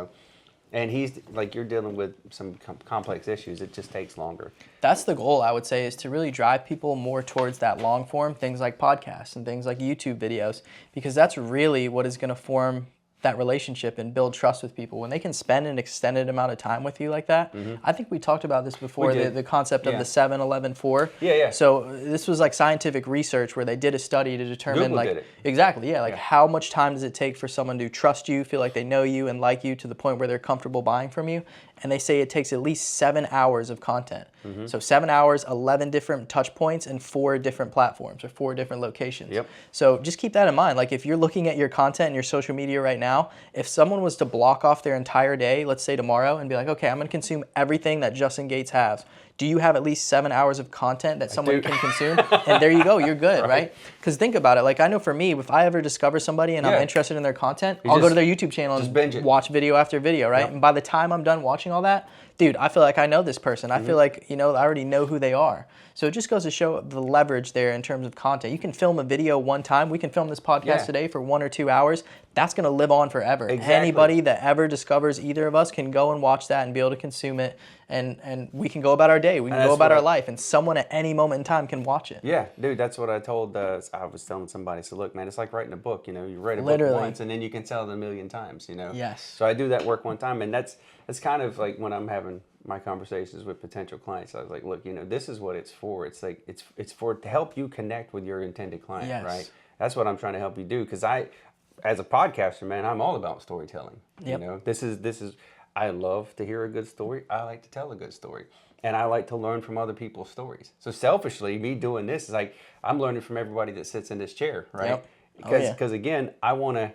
And he's like, you're dealing with some complex issues. It just takes longer. That's the goal, I would say, is to really drive people more towards that long form, things like podcasts and things like YouTube videos, because that's really what is going to form that relationship and build trust with people. When they can spend an extended amount of time with you like that, I think we talked about this before, the concept of the 7-11-4. Yeah. So this was like scientific research where they did a study to determine Google did it. Exactly, how much time does it take for someone to trust you, feel like they know you and like you to the point where they're comfortable buying from you. And they say it takes at least 7 hours of content. So 7 hours, 11 different touch points, and 4 different platforms or 4 different locations. Yep. So just keep that in mind. Like if you're looking at your content and your social media right now, if someone was to block off their entire day, let's say tomorrow, and be like, okay, I'm going to consume everything that Justin Gates has. Do you have at least 7 hours of content that someone can consume? And there you go, you're good, right? Because think about it. Like I know for me, if I ever discover somebody and I'm interested in their content, I'll go to their YouTube channel and watch video after video, right? Yep. And by the time I'm done watching all that, dude, I feel like I know this person. I feel like, I already know who they are. So it just goes to show the leverage there in terms of content. You can film a video one time. We can film this podcast today for 1 or 2 hours. That's going to live on forever. Exactly. Anybody that ever discovers either of us can go and watch that and be able to consume it. And we can go about our day. We can go about our life. And someone at any moment in time can watch it. Yeah, dude, that's what I told, I was telling somebody. So look, man, it's like writing a book. You read a book once and then you can tell it a million times, Yes. So I do that work one time. And that's kind of like when I'm having my conversations with potential clients. I was like, look, this is what it's for. It's like, it's for to help you connect with your intended client, right? That's what I'm trying to help you do. Because as a podcaster, man, I'm all about storytelling. Yep. This is I love to hear a good story. I like to tell a good story. And I like to learn from other people's stories. So selfishly, me doing this is like, I'm learning from everybody that sits in this chair, right? Yep. Because again, I want to,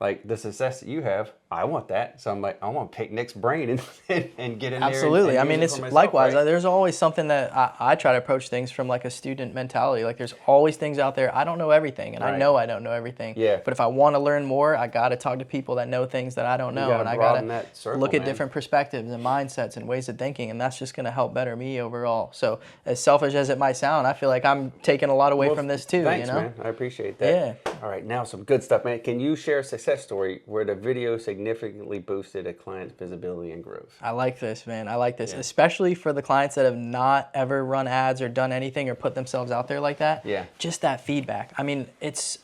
like the success that you have, I want that. So I'm like, I want to pick Nick's brain and get in Absolutely. there. I mean, it's likewise. Right? There's always something that I try to approach things from like a student mentality. Like there's always things out there. I don't know everything, and I know I don't know everything. Yeah. But if I want to learn more, I got to talk to people that know things that I don't know, and I got to look at different perspectives and mindsets and ways of thinking, and that's just going to help better me overall. So as selfish as it might sound, I feel like I'm taking a lot away from this too. Thanks, you know? man. I appreciate that. Yeah. All right, now some good stuff, man. Can you share a success story where the video significantly boosted a client's visibility and growth? I like this, man. I like this, especially for the clients that have not ever run ads or done anything or put themselves out there like that. Yeah. Just that feedback. I mean, it's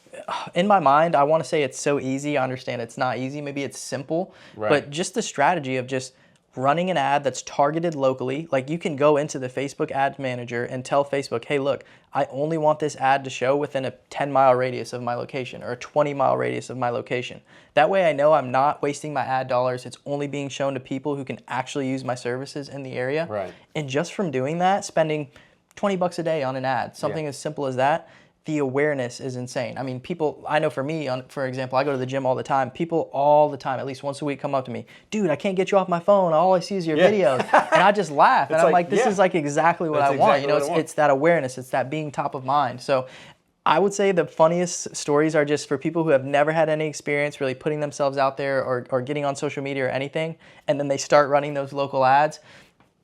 in my mind, I want to say it's so easy. I understand it's not easy. Maybe it's simple, but just the strategy of just running an ad that's targeted locally. Like you can go into the Facebook Ads Manager and tell Facebook, hey, look, I only want this ad to show within a 10-mile radius of my location or a 20-mile radius of my location. That way I know I'm not wasting my ad dollars. It's only being shown to people who can actually use my services in the area. Right. And just from doing that, spending $20 a day on an ad, something as simple as that, the awareness is insane. I mean, people, I know for me, for example, I go to the gym all the time. People all the time, at least once a week, come up to me, dude, I can't get you off my phone. All I see is your videos. And I just laugh. And I'm like, this is like exactly what I want. You know, it's that awareness. It's that being top of mind. So I would say the funniest stories are just for people who have never had any experience really putting themselves out there or getting on social media or anything. And then they start running those local ads.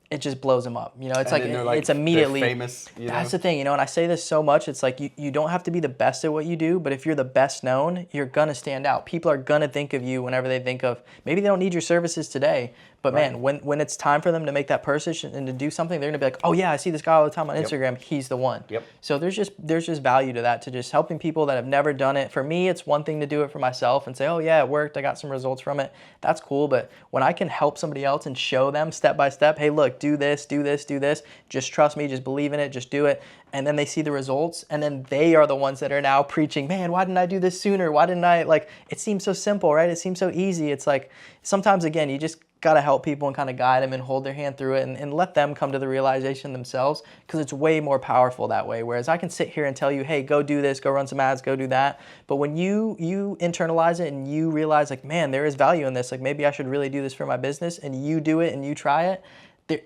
It just blows them up. You know, it's like it's immediately famous. That's the thing, you know, and I say this so much, it's like you don't have to be the best at what you do, but if you're the best known, you're gonna stand out. People are gonna think of you whenever they think of, maybe they don't need your services today, but man, when it's time for them to make that purchase and to do something, they're gonna be like, oh yeah, I see this guy all the time on Instagram, he's the one. So there's just value to that, to just helping people that have never done it. For me, it's one thing to do it for myself and say, oh yeah, it worked, I got some results from it. That's cool, but when I can help somebody else and show them step by step, hey look, do this, do this, do this, just trust me, just believe in it, just do it. And then they see the results, and then they are the ones that are now preaching, man, why didn't I do this sooner? Why didn't I, like, it seems so simple, right? It seems so easy. It's like, sometimes, again, you just got to help people and kind of guide them and hold their hand through it and let them come to the realization themselves, because it's way more powerful that way. Whereas I can sit here and tell you, hey, go do this, go run some ads, go do that. But when you internalize it and you realize, like, man, there is value in this, like maybe I should really do this for my business, and you do it and you try it,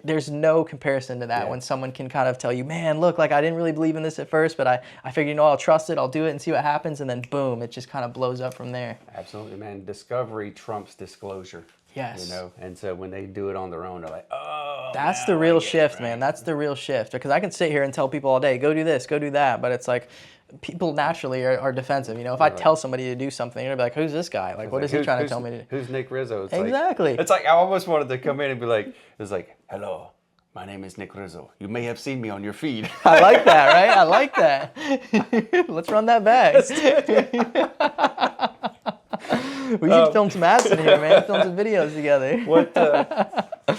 there's no comparison to that when someone can kind of tell you, man, look, like I didn't really believe in this at first, but I figured, you know, I'll trust it, I'll do it and see what happens, and then boom, it just kind of blows up from there. Absolutely, man. Discovery trumps disclosure. Yes. You know, and so when they do it on their own, they're like, oh, that's the real shift, man. That's the real shift. Because I can sit here and tell people all day, go do this, go do that, but it's like, people naturally are defensive. You know, if I tell somebody to do something, they're gonna be like, who's this guy? Like, what is he trying to tell me to do? Who's Nick Rizzo? It's exactly. It's like I almost wanted to come in and be like, it's like, hello, my name is Nick Rizzo. You may have seen me on your feed. I like that, right? I like that. Let's run that back. We should film some ads in here, man. Film some videos together.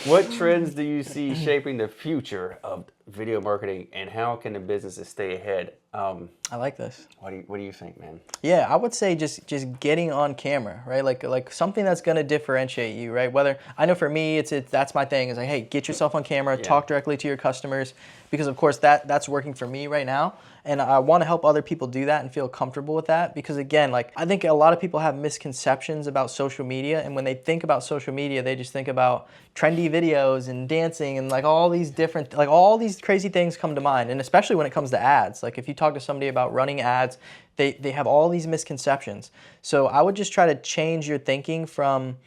What trends do you see shaping the future of video marketing, and how can the businesses stay ahead? I like this. What do you think, man? Yeah, I would say just getting on camera, right? Like something that's gonna differentiate you, right? Whether, I know for me, it's that's my thing. Is like, hey, get yourself on camera, talk directly to your customers, because of course that's working for me right now, and I want to help other people do that and feel comfortable with that. Because again, like I think a lot of people have misconceptions about social media, and when they think about social media, they just think about trendy videos and dancing and like all these different, like all these crazy things come to mind. And especially when it comes to ads, like if you talk to somebody about running ads, they have all these misconceptions. So I would just try to change your thinking from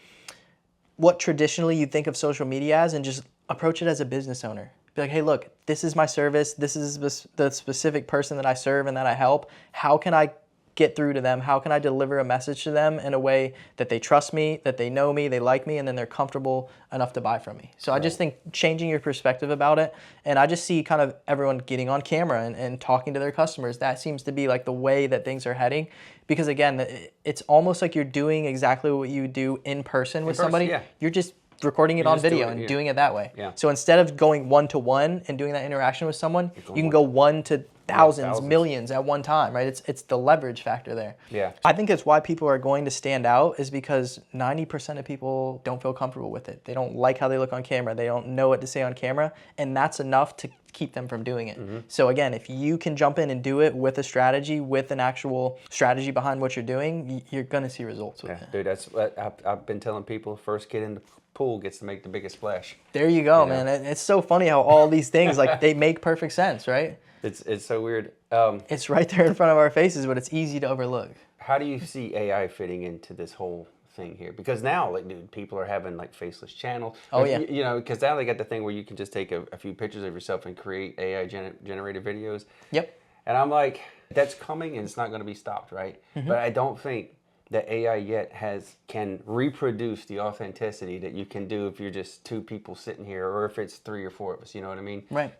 what traditionally you think of social media as, and just approach it as a business owner. Be like, hey, look, this is my service. This is the specific person that I serve and that I help. How can I get through to them? How can I deliver a message to them in a way that they trust me, that they know me, they like me, and then they're comfortable enough to buy from me? So I just think changing your perspective about it, and I just see kind of everyone getting on camera and talking to their customers. That seems to be like the way that things are heading, because again, it's almost like you're doing exactly what you do in person with somebody. Yeah. You're just recording it on video and doing it that way. Yeah. So instead of going one-to-one and doing that interaction with someone, you can go one to thousands, millions at one time, right? It's the leverage factor there. Yeah. I think it's why people are going to stand out is because 90% of people don't feel comfortable with it. They don't like how they look on camera. They don't know what to say on camera, and that's enough to keep them from doing it. So again, if you can jump in and do it with a strategy, with an actual strategy behind what you're doing, you're going to see results with it. Dude, that's what I've been telling people. First kid in the pool gets to make the biggest splash. There you go, man. It's so funny how all these things, like, they make perfect sense, right? It's so weird. It's right there in front of our faces, but it's easy to overlook. How do you see AI fitting into this whole thing here? Because now, like, dude, people are having like faceless channels. Oh, yeah. You know, because now they got the thing where you can just take a few pictures of yourself and create AI generated videos. Yep. And I'm like, that's coming and it's not going to be stopped, right? But I don't think that AI yet can reproduce the authenticity that you can do if you're just two people sitting here, or if it's 3 or 4 of us. You know what I mean? Right.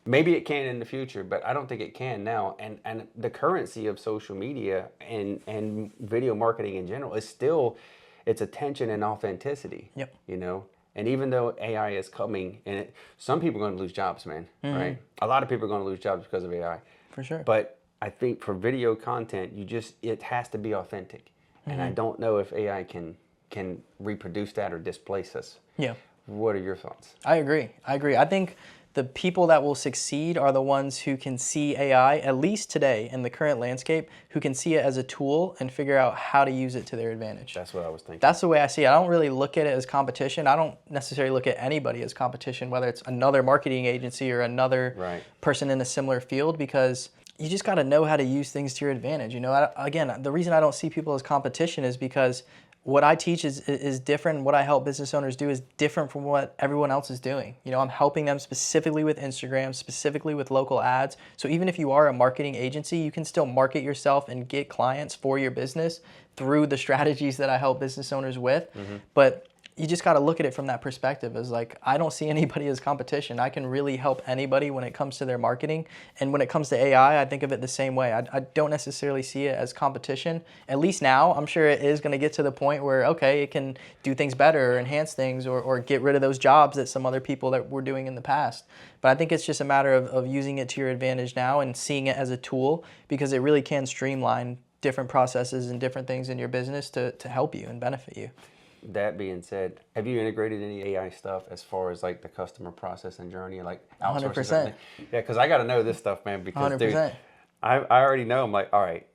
Maybe it can in the future, but I don't think it can now. And the currency of social media and video marketing in general is still its attention and authenticity. Yep. You know? And even though AI is coming, and some people are going to lose jobs, man, right? A lot of people are going to lose jobs because of AI. For sure. But I think for video content, it has to be authentic. And I don't know if AI can reproduce that or displace us. Yeah. What are your thoughts? I agree. I think the people that will succeed are the ones who can see AI, at least today in the current landscape, who can see it as a tool and figure out how to use it to their advantage. That's what I was thinking. That's the way I see it. I don't really look at it as competition. I don't necessarily look at anybody as competition, whether it's another marketing agency or another person in a similar field, because you just got to know how to use things to your advantage. You know, again, the reason I don't see people as competition is because what I teach is different. What I help business owners do is different from what everyone else is doing. You know, I'm helping them specifically with Instagram, specifically with local ads. So even if you are a marketing agency, you can still market yourself and get clients for your business through the strategies that I help business owners with. But you just got to look at it from that perspective as like, I don't see anybody as competition. I can really help anybody when it comes to their marketing. And when it comes to AI, I think of it the same way. I don't necessarily see it as competition. At least now, I'm sure it is going to get to the point where, okay, it can do things better or enhance things or get rid of those jobs that some other people that were doing in the past. But I think it's just a matter of using it to your advantage now and seeing it as a tool, because it really can streamline different processes and different things in your business to help you and benefit you. That being said, have you integrated any AI stuff as far as like the customer process and journey, like outsourcing 100%. something? Yeah, because I got to know this stuff, man. Because 100%. dude, I already know. I'm like, all right,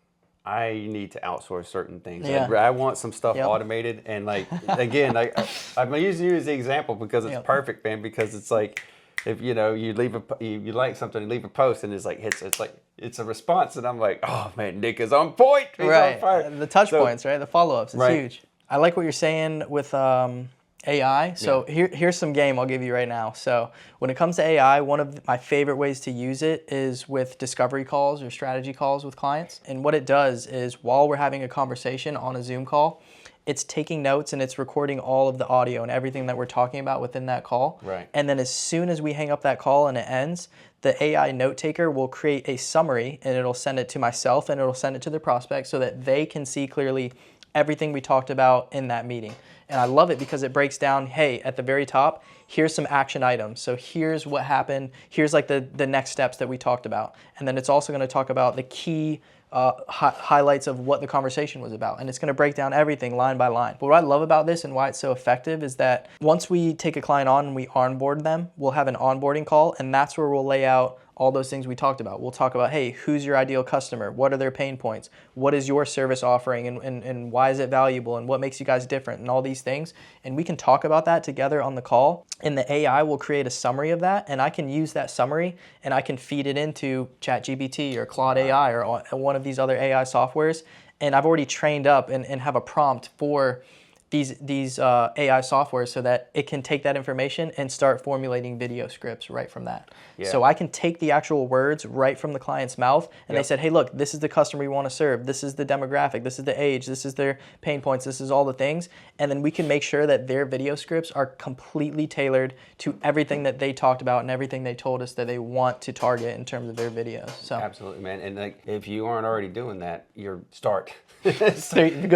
I need to outsource certain things. Yeah. I want some stuff automated, and like again, like I'm using you as the example because it's perfect, man. Because it's like, if you know you leave you like something and leave a post and it's like it's a response, and I'm like, oh man, Nick is on point. He's on fire. The touch points, right? The follow-ups, it's huge. I like what you're saying with AI. So here's some game I'll give you right now. So when it comes to AI, one of my favorite ways to use it is with discovery calls or strategy calls with clients. And what it does is while we're having a conversation on a Zoom call, it's taking notes and it's recording all of the audio and everything that we're talking about within that call. Right. And then as soon as we hang up that call and it ends, the AI note taker will create a summary and it'll send it to myself and it'll send it to the prospect so that they can see clearly everything we talked about in that meeting. And I love it because it breaks down, hey, at the very top, here's some action items. So here's what happened. Here's like the next steps that we talked about. And then it's also going to talk about the key highlights of what the conversation was about. And it's going to break down everything line by line. But what I love about this and why it's so effective is that once we take a client on and we onboard them, we'll have an onboarding call, and that's where we'll lay out all those things we talked about. We'll talk about, hey, who's your ideal customer? What are their pain points? What is your service offering and why is it valuable and what makes you guys different and all these things. And we can talk about that together on the call, and the AI will create a summary of that, and I can use that summary and I can feed it into ChatGPT or Claude AI or one of these other AI softwares. And I've already trained up and have a prompt for these AI software so that it can take that information and start formulating video scripts right from that. Yeah. So I can take the actual words right from the client's mouth, and they said, hey, look, this is the customer we want to serve. This is the demographic. This is the age. This is their pain points. This is all the things. And then we can make sure that their video scripts are completely tailored to everything that they talked about and everything they told us that they want to target in terms of their videos. So absolutely, man. And like, if you aren't already doing that, you're start. Good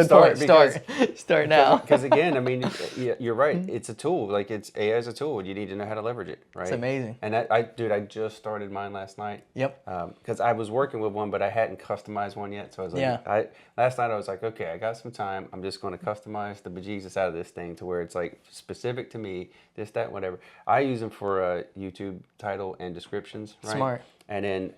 point. Start now. because again, I mean, you're right. It's a tool. Like it's AI is a tool. You need to know how to leverage it, right? It's amazing. And I just started mine last night. Yep. Because I was working with one, but I hadn't customized one yet. So I was like, last night I was like, okay, I got some time. I'm just going to customize the bejesus out of this thing to where it's like specific to me, this, that, whatever. I use them for YouTube title and descriptions, right? Smart. And then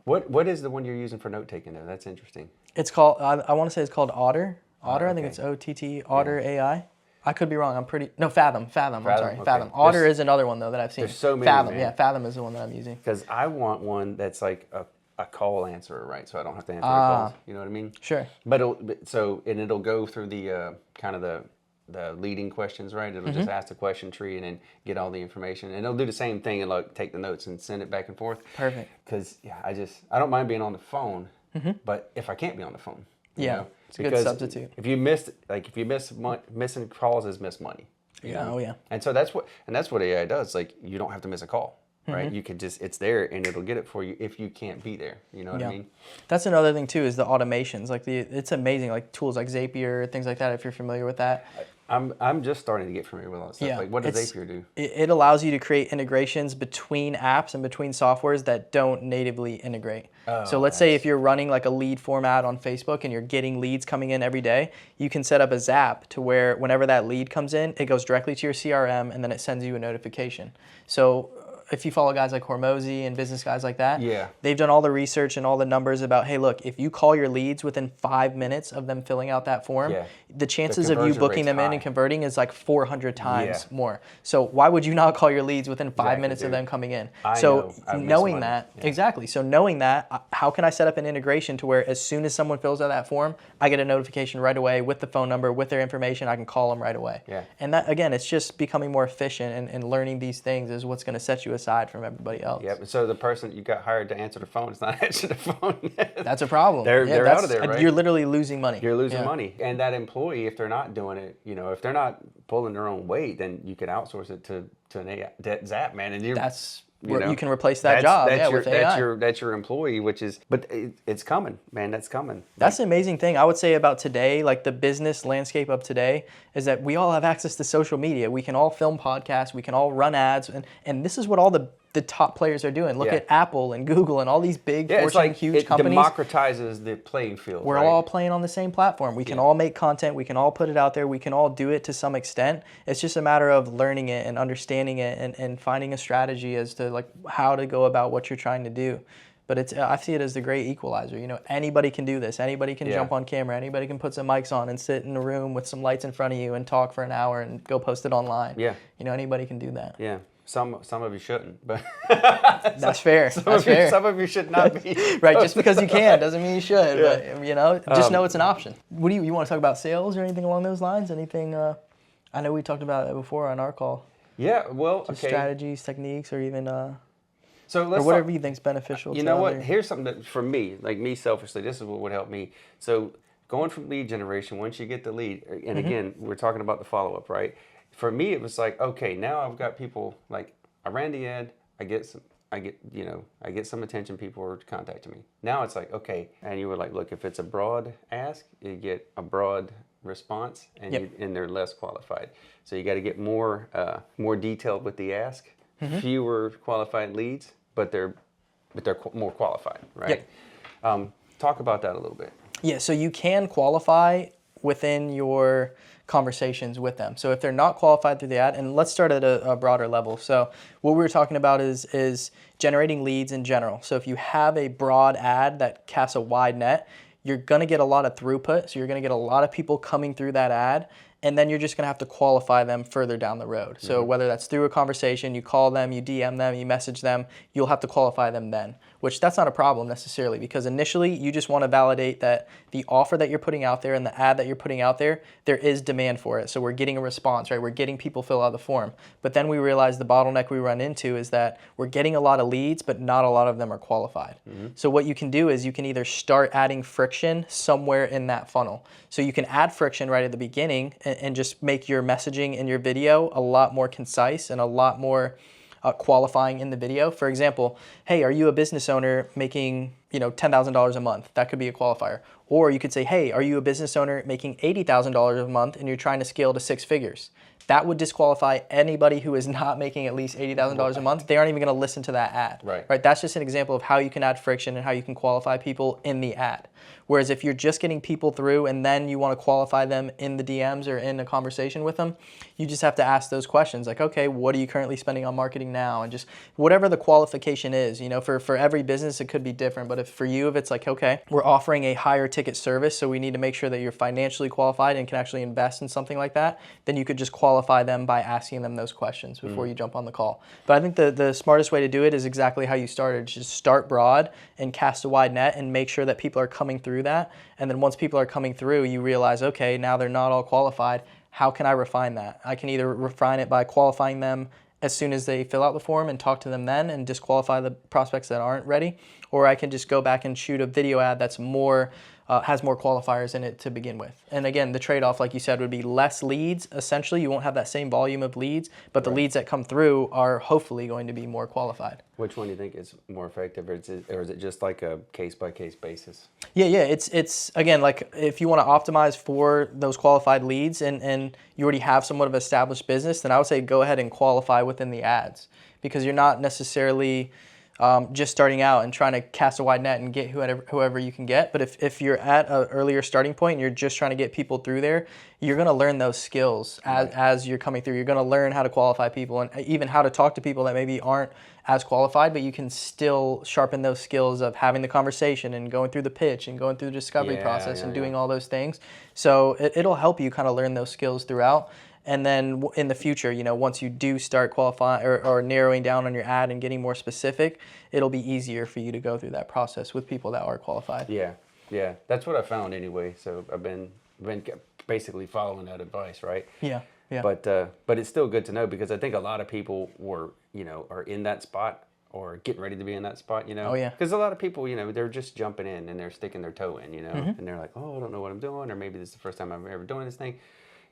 what is the one you're using for note taking though? That's interesting. It's called, I want to say it's called Otter. Otter, I think it's OTT, Otter AI. I could be wrong. Fathom. I'm sorry. Okay. Fathom. Otter is another one though that I've seen. There's so many, Fathom, man. yeah. Fathom is the one that I'm using. Because I want one that's like a call answerer, right? So I don't have to answer the calls. You know what I mean? Sure. But it'll go through the kind of the leading questions, right? It'll just ask the question tree and then get all the information, and it'll do the same thing and like take the notes and send it back and forth. Perfect. Because I don't mind being on the phone, but if I can't be on the phone, you know? It's a good substitute. If you miss missing calls is missed money. You know? Oh yeah. And so that's what AI does. Like you don't have to miss a call, right? You can it's there and it'll get it for you if you can't be there. You know what I mean? That's another thing too is the automations. Like it's amazing. Like tools like Zapier, things like that. If you're familiar with that. I'm just starting to get familiar with all that stuff. Yeah, Like what does Zapier do? It allows you to create integrations between apps and between softwares that don't natively integrate. So let's say if you're running like a lead format on Facebook and you're getting leads coming in every day, you can set up a Zap to where whenever that lead comes in, it goes directly to your CRM and then it sends you a notification. So if you follow guys like Hormozy and business guys like that, they've done all the research and all the numbers about, hey, look, if you call your leads within 5 minutes of them filling out that form, the chances of you booking them in and converting is like 400 times more. So why would you not call your leads within 5 minutes of them coming in? So knowing that, so knowing that, how can I set up an integration to where as soon as someone fills out that form, I get a notification right away with the phone number, with their information, I can call them right away. And that, again, it's just becoming more efficient and learning these things is what's going to set you aside from everybody else. But so the person you got hired to answer the phone is not answering the phone. That's a problem. They're out of there, right? You're literally losing money. You're losing money. And that employee, if they're not doing it, if they're not pulling their own weight, then you could outsource it to an AI, Zap, man. And you can replace that job with AI. That's your employee, but it's coming, man. That's coming. That's the amazing thing I would say about today, like the business landscape of today, is that we all have access to social media. We can all film podcasts. We can all run ads. And this is what all the top players are doing. Look at Apple and Google and all these big, huge companies. It democratizes the playing field. We're all playing on the same platform. We can all make content. We can all put it out there. We can all do it to some extent. It's just a matter of learning it and understanding it and finding a strategy as to like how to go about what you're trying to do. But I see it as the great equalizer. Anybody can do this. Anybody can jump on camera. Anybody can put some mics on and sit in a room with some lights in front of you and talk for an hour and go post it online. Anybody can do that. Some of you shouldn't, but that's fair. Some of you should not be. Right, just because you can doesn't mean you should. But just know it's an option. What do you want to talk about sales or anything along those lines? Anything? I know we talked about it before on our call. Yeah, well, just strategies, techniques, or even so let's or whatever you think's beneficial. You know what? Here's something that for me, like me selfishly, this is what would help me. So going from lead generation, once you get the lead, and again, we're talking about the follow up, right? For me, it was like, okay, now I've got people, like I ran the ad, I get some attention, people are contacting me. Now it's like, okay, and you were like, look, if it's a broad ask, you get a broad response, and and they're less qualified. So you got to get more detailed with the ask, fewer qualified leads, but they're more qualified, right? Talk about that a little bit. Yeah, so you can qualify within your conversations with them. So if they're not qualified through the ad, and let's start at a broader level. So what we were talking about is generating leads in general. So if you have a broad ad that casts a wide net, you're going to get a lot of throughput. So you're going to get a lot of people coming through that ad, and then you're just going to have to qualify them further down the road. So whether that's through a conversation, you call them, you DM them, you message them, you'll have to qualify them then, which that's not a problem necessarily, because initially you just want to validate that the offer that you're putting out there and the ad that you're putting out there, there is demand for it. So we're getting a response, right? We're getting people fill out the form. But then we realize the bottleneck we run into is that we're getting a lot of leads, but not a lot of them are qualified. So what you can do is you can either start adding friction somewhere in that funnel. So you can add friction right at the beginning and just make your messaging and your video a lot more concise and a lot more qualifying in the video. For example, hey, are you a business owner making $10,000 a month. That could be a qualifier. Or you could say, hey, are you a business owner making $80,000 a month and you're trying to scale to 6 figures? That would disqualify anybody who is not making at least $80,000 a month. They aren't even going to listen to that ad. Right. That's just an example of how you can add friction and how you can qualify people in the ad. Whereas if you're just getting people through and then you want to qualify them in the DMs or in a conversation with them, you just have to ask those questions like, okay, what are you currently spending on marketing now? And just whatever the qualification is, for every business, it could be different. But if it's like, okay, we're offering a higher ticket service, so we need to make sure that you're financially qualified and can actually invest in something like that, then you could just qualify them by asking them those questions before you jump on the call. But I think the smartest way to do it is exactly how you started. Just start broad and cast a wide net and make sure that people are coming through that. And then once people are coming through, you realize, okay, now they're not all qualified. How can I refine that? I can either refine it by qualifying them as soon as they fill out the form and talk to them then and disqualify the prospects that aren't ready, or I can just go back and shoot a video ad that's more has more qualifiers in it to begin with. And again, the trade-off, like you said, would be less leads. Essentially, you won't have that same volume of leads, but the leads that come through are hopefully going to be more qualified. Which one do you think is more effective, or is it just like a case-by-case basis? Yeah. It's again, like if you want to optimize for those qualified leads and you already have somewhat of an established business, then I would say go ahead and qualify within the ads, because you're not necessarily just starting out and trying to cast a wide net and get whoever you can get. But if you're at an earlier starting point and you're just trying to get people through there, you're going to learn those skills as you're coming through. You're going to learn how to qualify people and even how to talk to people that maybe aren't as qualified, but you can still sharpen those skills of having the conversation and going through the pitch and going through the discovery process and doing all those things. So it'll help you kind of learn those skills throughout. And then in the future, once you do start qualifying or narrowing down on your ad and getting more specific, it'll be easier for you to go through that process with people that are qualified. Yeah. That's what I found anyway. So I've been basically following that advice, right? Yeah. But it's still good to know, because I think a lot of people are in that spot or getting ready to be in that spot, Oh, yeah. Because a lot of people, they're just jumping in and they're sticking their toe in, and they're like, oh, I don't know what I'm doing, or maybe this is the first time I'm ever doing this thing.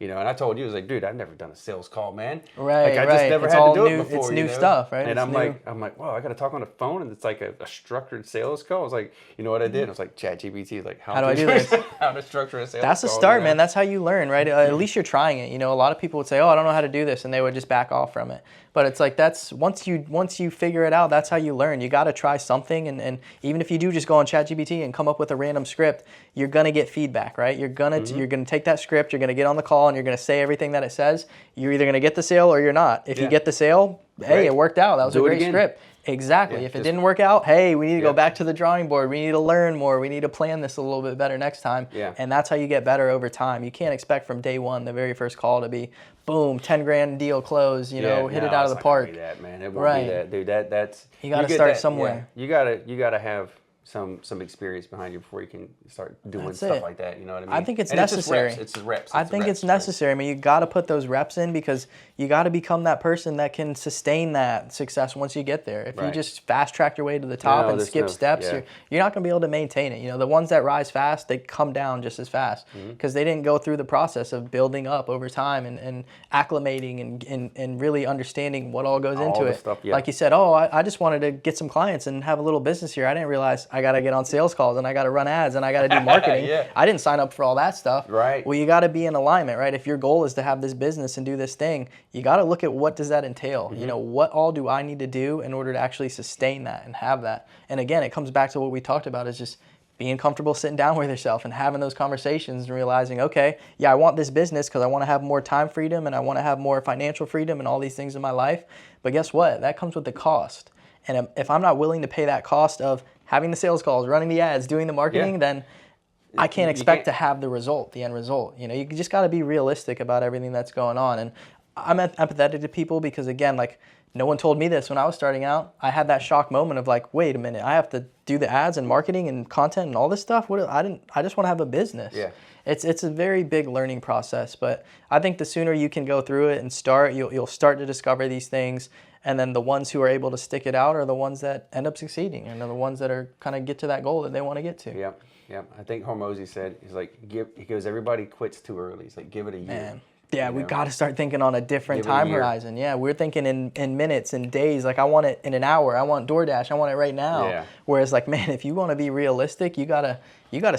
And I told you, I was like, dude, I've never done a sales call, man. Right, I just never it's had to do new, it before. It's new stuff, right? And I'm like, wow, I got to talk on the phone, and it's like a structured sales call. I was like, you know what I did? I was like, ChatGPT, like, how do I do this? How to structure a sales call. That's the start, man. That's how you learn, right? At least you're trying it. A lot of people would say, oh, I don't know how to do this, and they would just back off from it. But it's like once you figure it out, that's how you learn. You got to try something, and even if you do just go on ChatGPT and come up with a random script, you're gonna get feedback, right? You're gonna take that script, you're gonna get on the call, and you're gonna say everything that it says. You're either gonna get the sale or you're not. If you get the sale, hey, it worked out. That was a great script. Exactly. If it didn't work out, hey, we need to go back to the drawing board. We need to learn more. We need to plan this a little bit better next time. And that's how you get better over time. You can't expect from day one, the very first call, to be boom, 10 grand deal close, hit it out of the park. It won't be that, man. It won't be that, dude. That's you got to start somewhere. Yeah. You got to have some experience behind you before you can start doing stuff like that. You know what I mean? I think it's necessary. It's just reps. I think it's necessary. I mean, you got to put those reps in, because you got to become that person that can sustain that success once you get there. If you just fast track your way to the top and skip steps, you're not going to be able to maintain it. The ones that rise fast, they come down just as fast, because they didn't go through the process of building up over time and acclimating and really understanding what all goes into it. Stuff, Like you said, I just wanted to get some clients and have a little business here. I didn't realize I got to get on sales calls and I got to run ads and I got to do marketing. I didn't sign up for all that stuff. Right. Well, you got to be in alignment, right? If your goal is to have this business and do this thing, you got to look at what does that entail. What all do I need to do in order to actually sustain that and have that? And again, it comes back to what we talked about, is just being comfortable sitting down with yourself and having those conversations and realizing, okay, I want this business because I want to have more time freedom and I want to have more financial freedom and all these things in my life. But guess what? That comes with the cost. And if I'm not willing to pay that cost of having the sales calls, running the ads, doing the marketing, then I can't expect to have the result, the end result. You just got to be realistic about everything that's going on. And I'm empathetic to people because, again, like, no one told me this when I was starting out. I had that shock moment of like, wait a minute, I have to do the ads and marketing and content and all this stuff. I just want to have a business. Yeah. It's a very big learning process, but I think the sooner you can go through it and start, you'll start to discover these things. And then the ones who are able to stick it out are the ones that end up succeeding, and are the ones that are kind of get to that goal that they want to get to. Yeah. I think Hormozy said, he's like, he goes, everybody quits too early. He's like, give it a year. Man. Yeah, you we know? got to start thinking on a different Give it a time year. horizon. Yeah, we're thinking in minutes and days. Like I want it in an hour. I want DoorDash. I want it right now. Yeah. Whereas like, man, if you want to be realistic, you gotta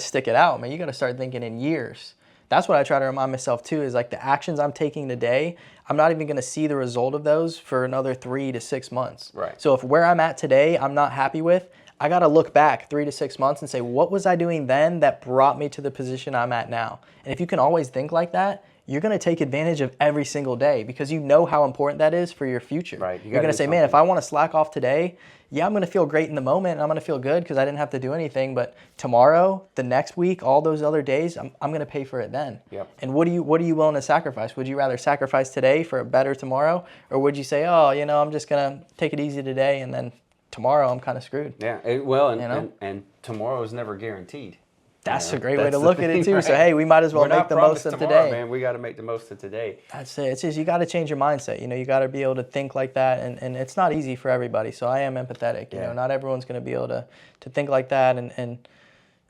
stick it out, man. You gotta start thinking in years. That's what I try to remind myself too, is like the actions I'm taking today, I'm not even gonna see the result of those for another 3 to 6 months. Right. So if where I'm at today, I'm not happy with, I gotta look back 3 to 6 months and say, what was I doing then that brought me to the position I'm at now? And if you can always think like that, you're gonna take advantage of every single day because you know how important that is for your future. Right. You're gonna say, man, if I wanna slack off today, yeah, I'm gonna feel great in the moment and I'm gonna feel good because I didn't have to do anything. But tomorrow, the next week, all those other days, I'm gonna pay for it then. Yep. And what are you willing to sacrifice? Would you rather sacrifice today for a better tomorrow? Or would you say, oh, I'm just gonna take it easy today and then tomorrow I'm kind of screwed? Yeah. And tomorrow is never guaranteed. That's a great way to look at it too. Right? So hey, we might as well make the most of tomorrow, today. Man, we got to make the most of today. That's it. It's just you got to change your mindset. You got to be able to think like that, and it's not easy for everybody. So I am empathetic. You know, not everyone's going to be able to think like that, and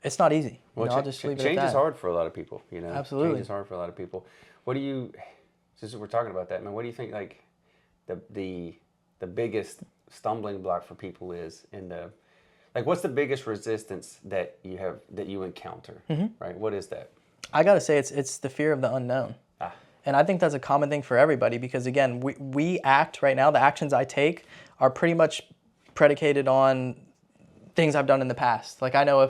it's not easy. Well, I'll just leave it at that. Change is hard for a lot of people. Absolutely. Change is hard for a lot of people. Since we're talking about that, man, what do you think like the biggest stumbling block for people is in the what's the biggest resistance that you encounter? Right? What is that? I gotta say it's the fear of the unknown. And I think that's a common thing for everybody because again, we act right now, the actions I take are pretty much predicated on things I've done in the past. Like I know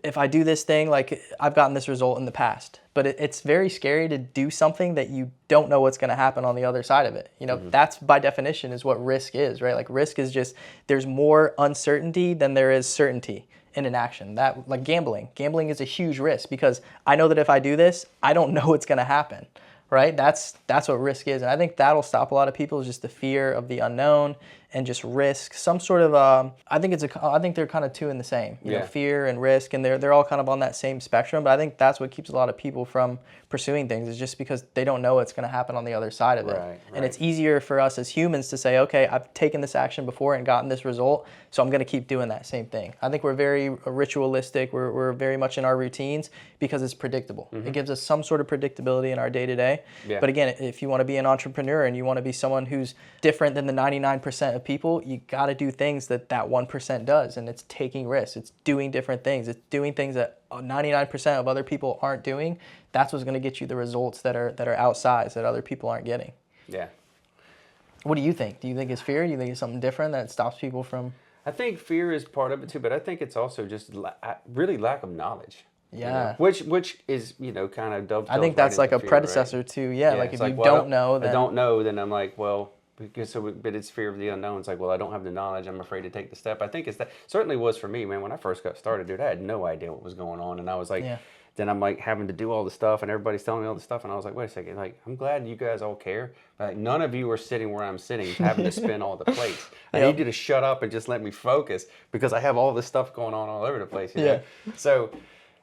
if I do this thing, like I've gotten this result in the past, but it's very scary to do something that you don't know what's going to happen on the other side of it. That's by definition is what risk is, right? Like risk is just, there's more uncertainty than there is certainty in an action. That like gambling is a huge risk because I know that if I do this, I don't know what's going to happen, right? That's what risk is. And I think that'll stop a lot of people is just the fear of the unknown and just risk, some sort of, I think they're kind of two in the same, you know, fear and risk, and they're all kind of on that same spectrum, but I think that's what keeps a lot of people from pursuing things is just because they don't know what's going to happen on the other side of it. Right. And it's easier for us as humans to say, okay, I've taken this action before and gotten this result, so I'm going to keep doing that same thing. I think we're very ritualistic, we're very much in our routines because it's predictable. It gives us some sort of predictability in our day-to-day. Yeah. But again, if you want to be an entrepreneur and you want to be someone who's different than the 99% of people, you got to do things that 1% does, and it's taking risks. It's doing different things. It's doing things that 99% of other people aren't doing. That's what's going to get you the results that are outsized that other people aren't getting. Yeah. What do you think? Do you think it's fear? Do you think it's something different that stops people from? I think fear is part of it too, but I think it's also just really lack of knowledge. Yeah. Which is kind of dovetails. I think that's like a fear, predecessor right? too. Yeah. Like if you well, don't know, then I don't know, then I'm like, well, but it's fear of the unknown. It's like, well, I don't have the knowledge. I'm afraid to take the step. I think it's that. Certainly was for me, man. When I first got started, dude, I had no idea what was going on, and I was like, then I'm like having to do all the stuff, and everybody's telling me all the stuff, and I was like, wait a second, like I'm glad you guys all care, but like none of you are sitting where I'm sitting, having to spin all the plates. I need you to shut up and just let me focus because I have all this stuff going on all over the place. You know? So.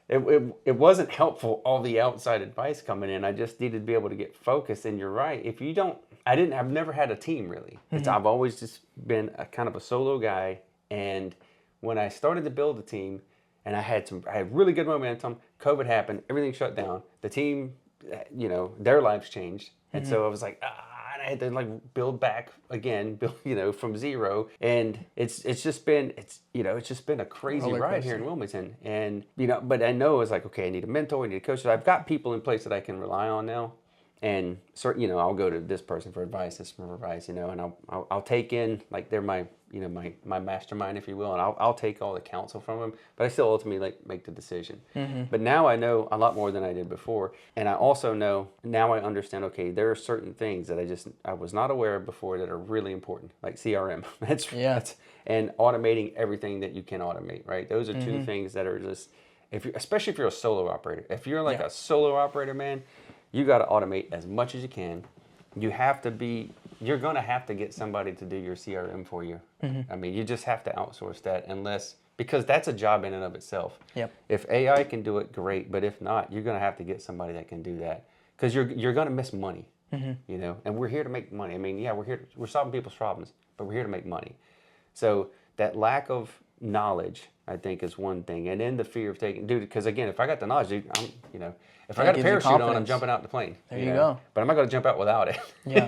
It wasn't helpful, all the outside advice coming in. I just needed to be able to get focused. And you're right. If you don't, I've never had a team really. I've always just been a kind of a solo guy. And when I started to build a team and I had really good momentum, COVID happened, everything shut down. The team, their lives changed. And so I was like, I had to like build back again, from zero. And it's just been a crazy ride here in Wilmington. And, but I know it's like, okay, I need a mentor, I need a coach. So I've got people in place that I can rely on now. And I'll go to this person for advice, and I'll take in, like they're my mastermind, if you will, and I'll take all the counsel from them, but I still ultimately make the decision. But now I know a lot more than I did before, and I also know, now I understand, okay, there are certain things that I was not aware of before that are really important, like CRM. That's and automating everything that you can automate, right? Those are two things that are just, especially if you're a solo operator. If you're like a solo operator, man, you got to automate as much as you can. You're going to have to get somebody to do your CRM for you. I mean, you just have to outsource that because that's a job in and of itself. Yep. If AI can do it, great. But if not, you're going to have to get somebody that can do that because you're going to miss money, and we're here to make money. I mean, we're solving people's problems, but we're here to make money. So that lack of knowledge I think is one thing. And then the fear of taking, dude, because again, if I got the knowledge, dude, if I That got a gives you parachute on, I'm confidence. jumping out the plane. There you go. But I'm not going to jump out without it. Yeah.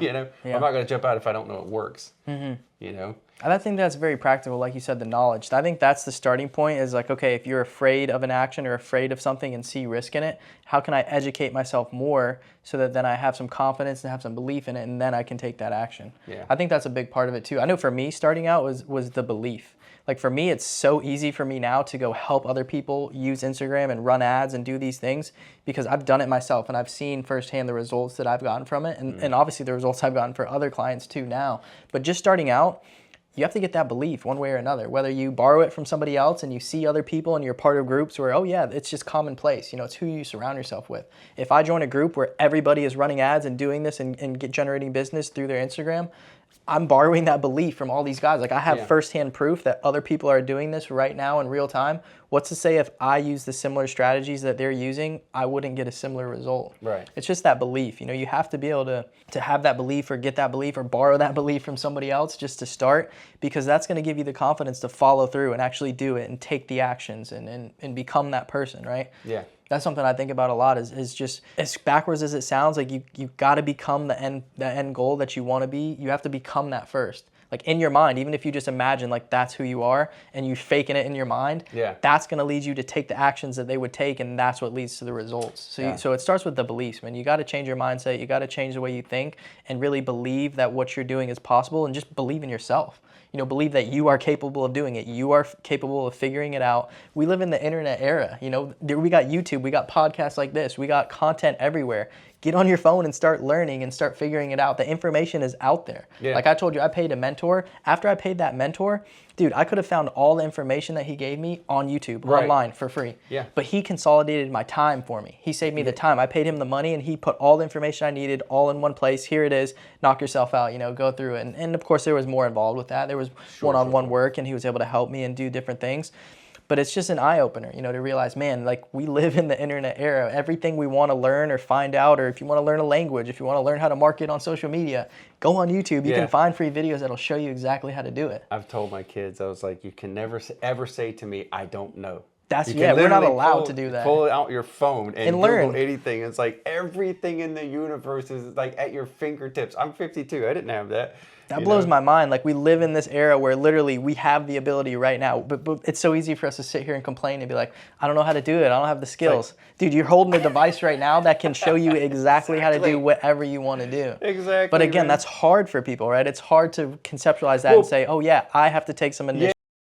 I'm not going to jump out if I don't know it works. And I think that's very practical, like you said, the knowledge. I think that's the starting point is like, okay, if you're afraid of an action or afraid of something and see risk in it, how can I educate myself more so that then I have some confidence and have some belief in it, and then I can take that action. Yeah. I think that's a big part of it too. I know for me, starting out was the belief. Like for me, it's so easy for me now to go help other people use Instagram and run ads and do these things because I've done it myself and I've seen firsthand the results that I've gotten from it, and obviously the results I've gotten for other clients too now. But just starting out, you have to get that belief one way or another, whether you borrow it from somebody else and you see other people and you're part of groups where, oh yeah, it's just commonplace. It's who you surround yourself with. If I join a group where everybody is running ads and doing this and generating business through their Instagram, I'm borrowing that belief from all these guys. Like I have firsthand proof that other people are doing this right now in real time. What's to say if I use the similar strategies that they're using, I wouldn't get a similar result? Right. It's just that belief. You have to be able to have that belief or get that belief or borrow that belief from somebody else just to start, because that's going to give you the confidence to follow through and actually do it and take the actions and become that person, right? Yeah. That's something I think about a lot is just as backwards as it sounds, like you got to become the end goal that you want to be. You have to become that first. Like in your mind, even if you just imagine like that's who you are and you faking it in your mind, that's going to lead you to take the actions that they would take, and that's what leads to the results. So it starts with the beliefs, man. You got to change your mindset. You got to change the way you think and really believe that what you're doing is possible, and just believe in yourself. Believe that you are capable of doing it. You are capable of figuring it out. We live in the internet era. We got YouTube, we got podcasts like this, we got content everywhere. Get on your phone and start learning and start figuring it out. The information is out there. Yeah. Like I told you, I paid a mentor. After I paid that mentor, dude, I could have found all the information that he gave me on YouTube, online for free. Yeah. But he consolidated my time for me. He saved me the time. I paid him the money and he put all the information I needed all in one place. Here it is. Knock yourself out, go through it. And of course there was more involved with that. There was one-on-one work and he was able to help me and do different things. But it's just an eye-opener, to realize, man, like we live in the internet era. Everything we want to learn or find out, or if you want to learn a language, if you want to learn how to market on social media, go on YouTube. You can find free videos that'll show you exactly how to do it. I've told my kids, I was like, you can never ever say to me, I don't know. We're not allowed to do that. Pull out your phone and learn Google anything. It's like everything in the universe is like at your fingertips. I'm 52. I didn't have that. That blows my mind. Like we live in this era where literally we have the ability right now, but it's so easy for us to sit here and complain and be like, I don't know how to do it. I don't have the skills. Dude, you're holding a device right now that can show you exactly how to do whatever you want to do. Exactly. But again, that's hard for people, right? It's hard to conceptualize that and say, oh yeah, I have to take some initiative.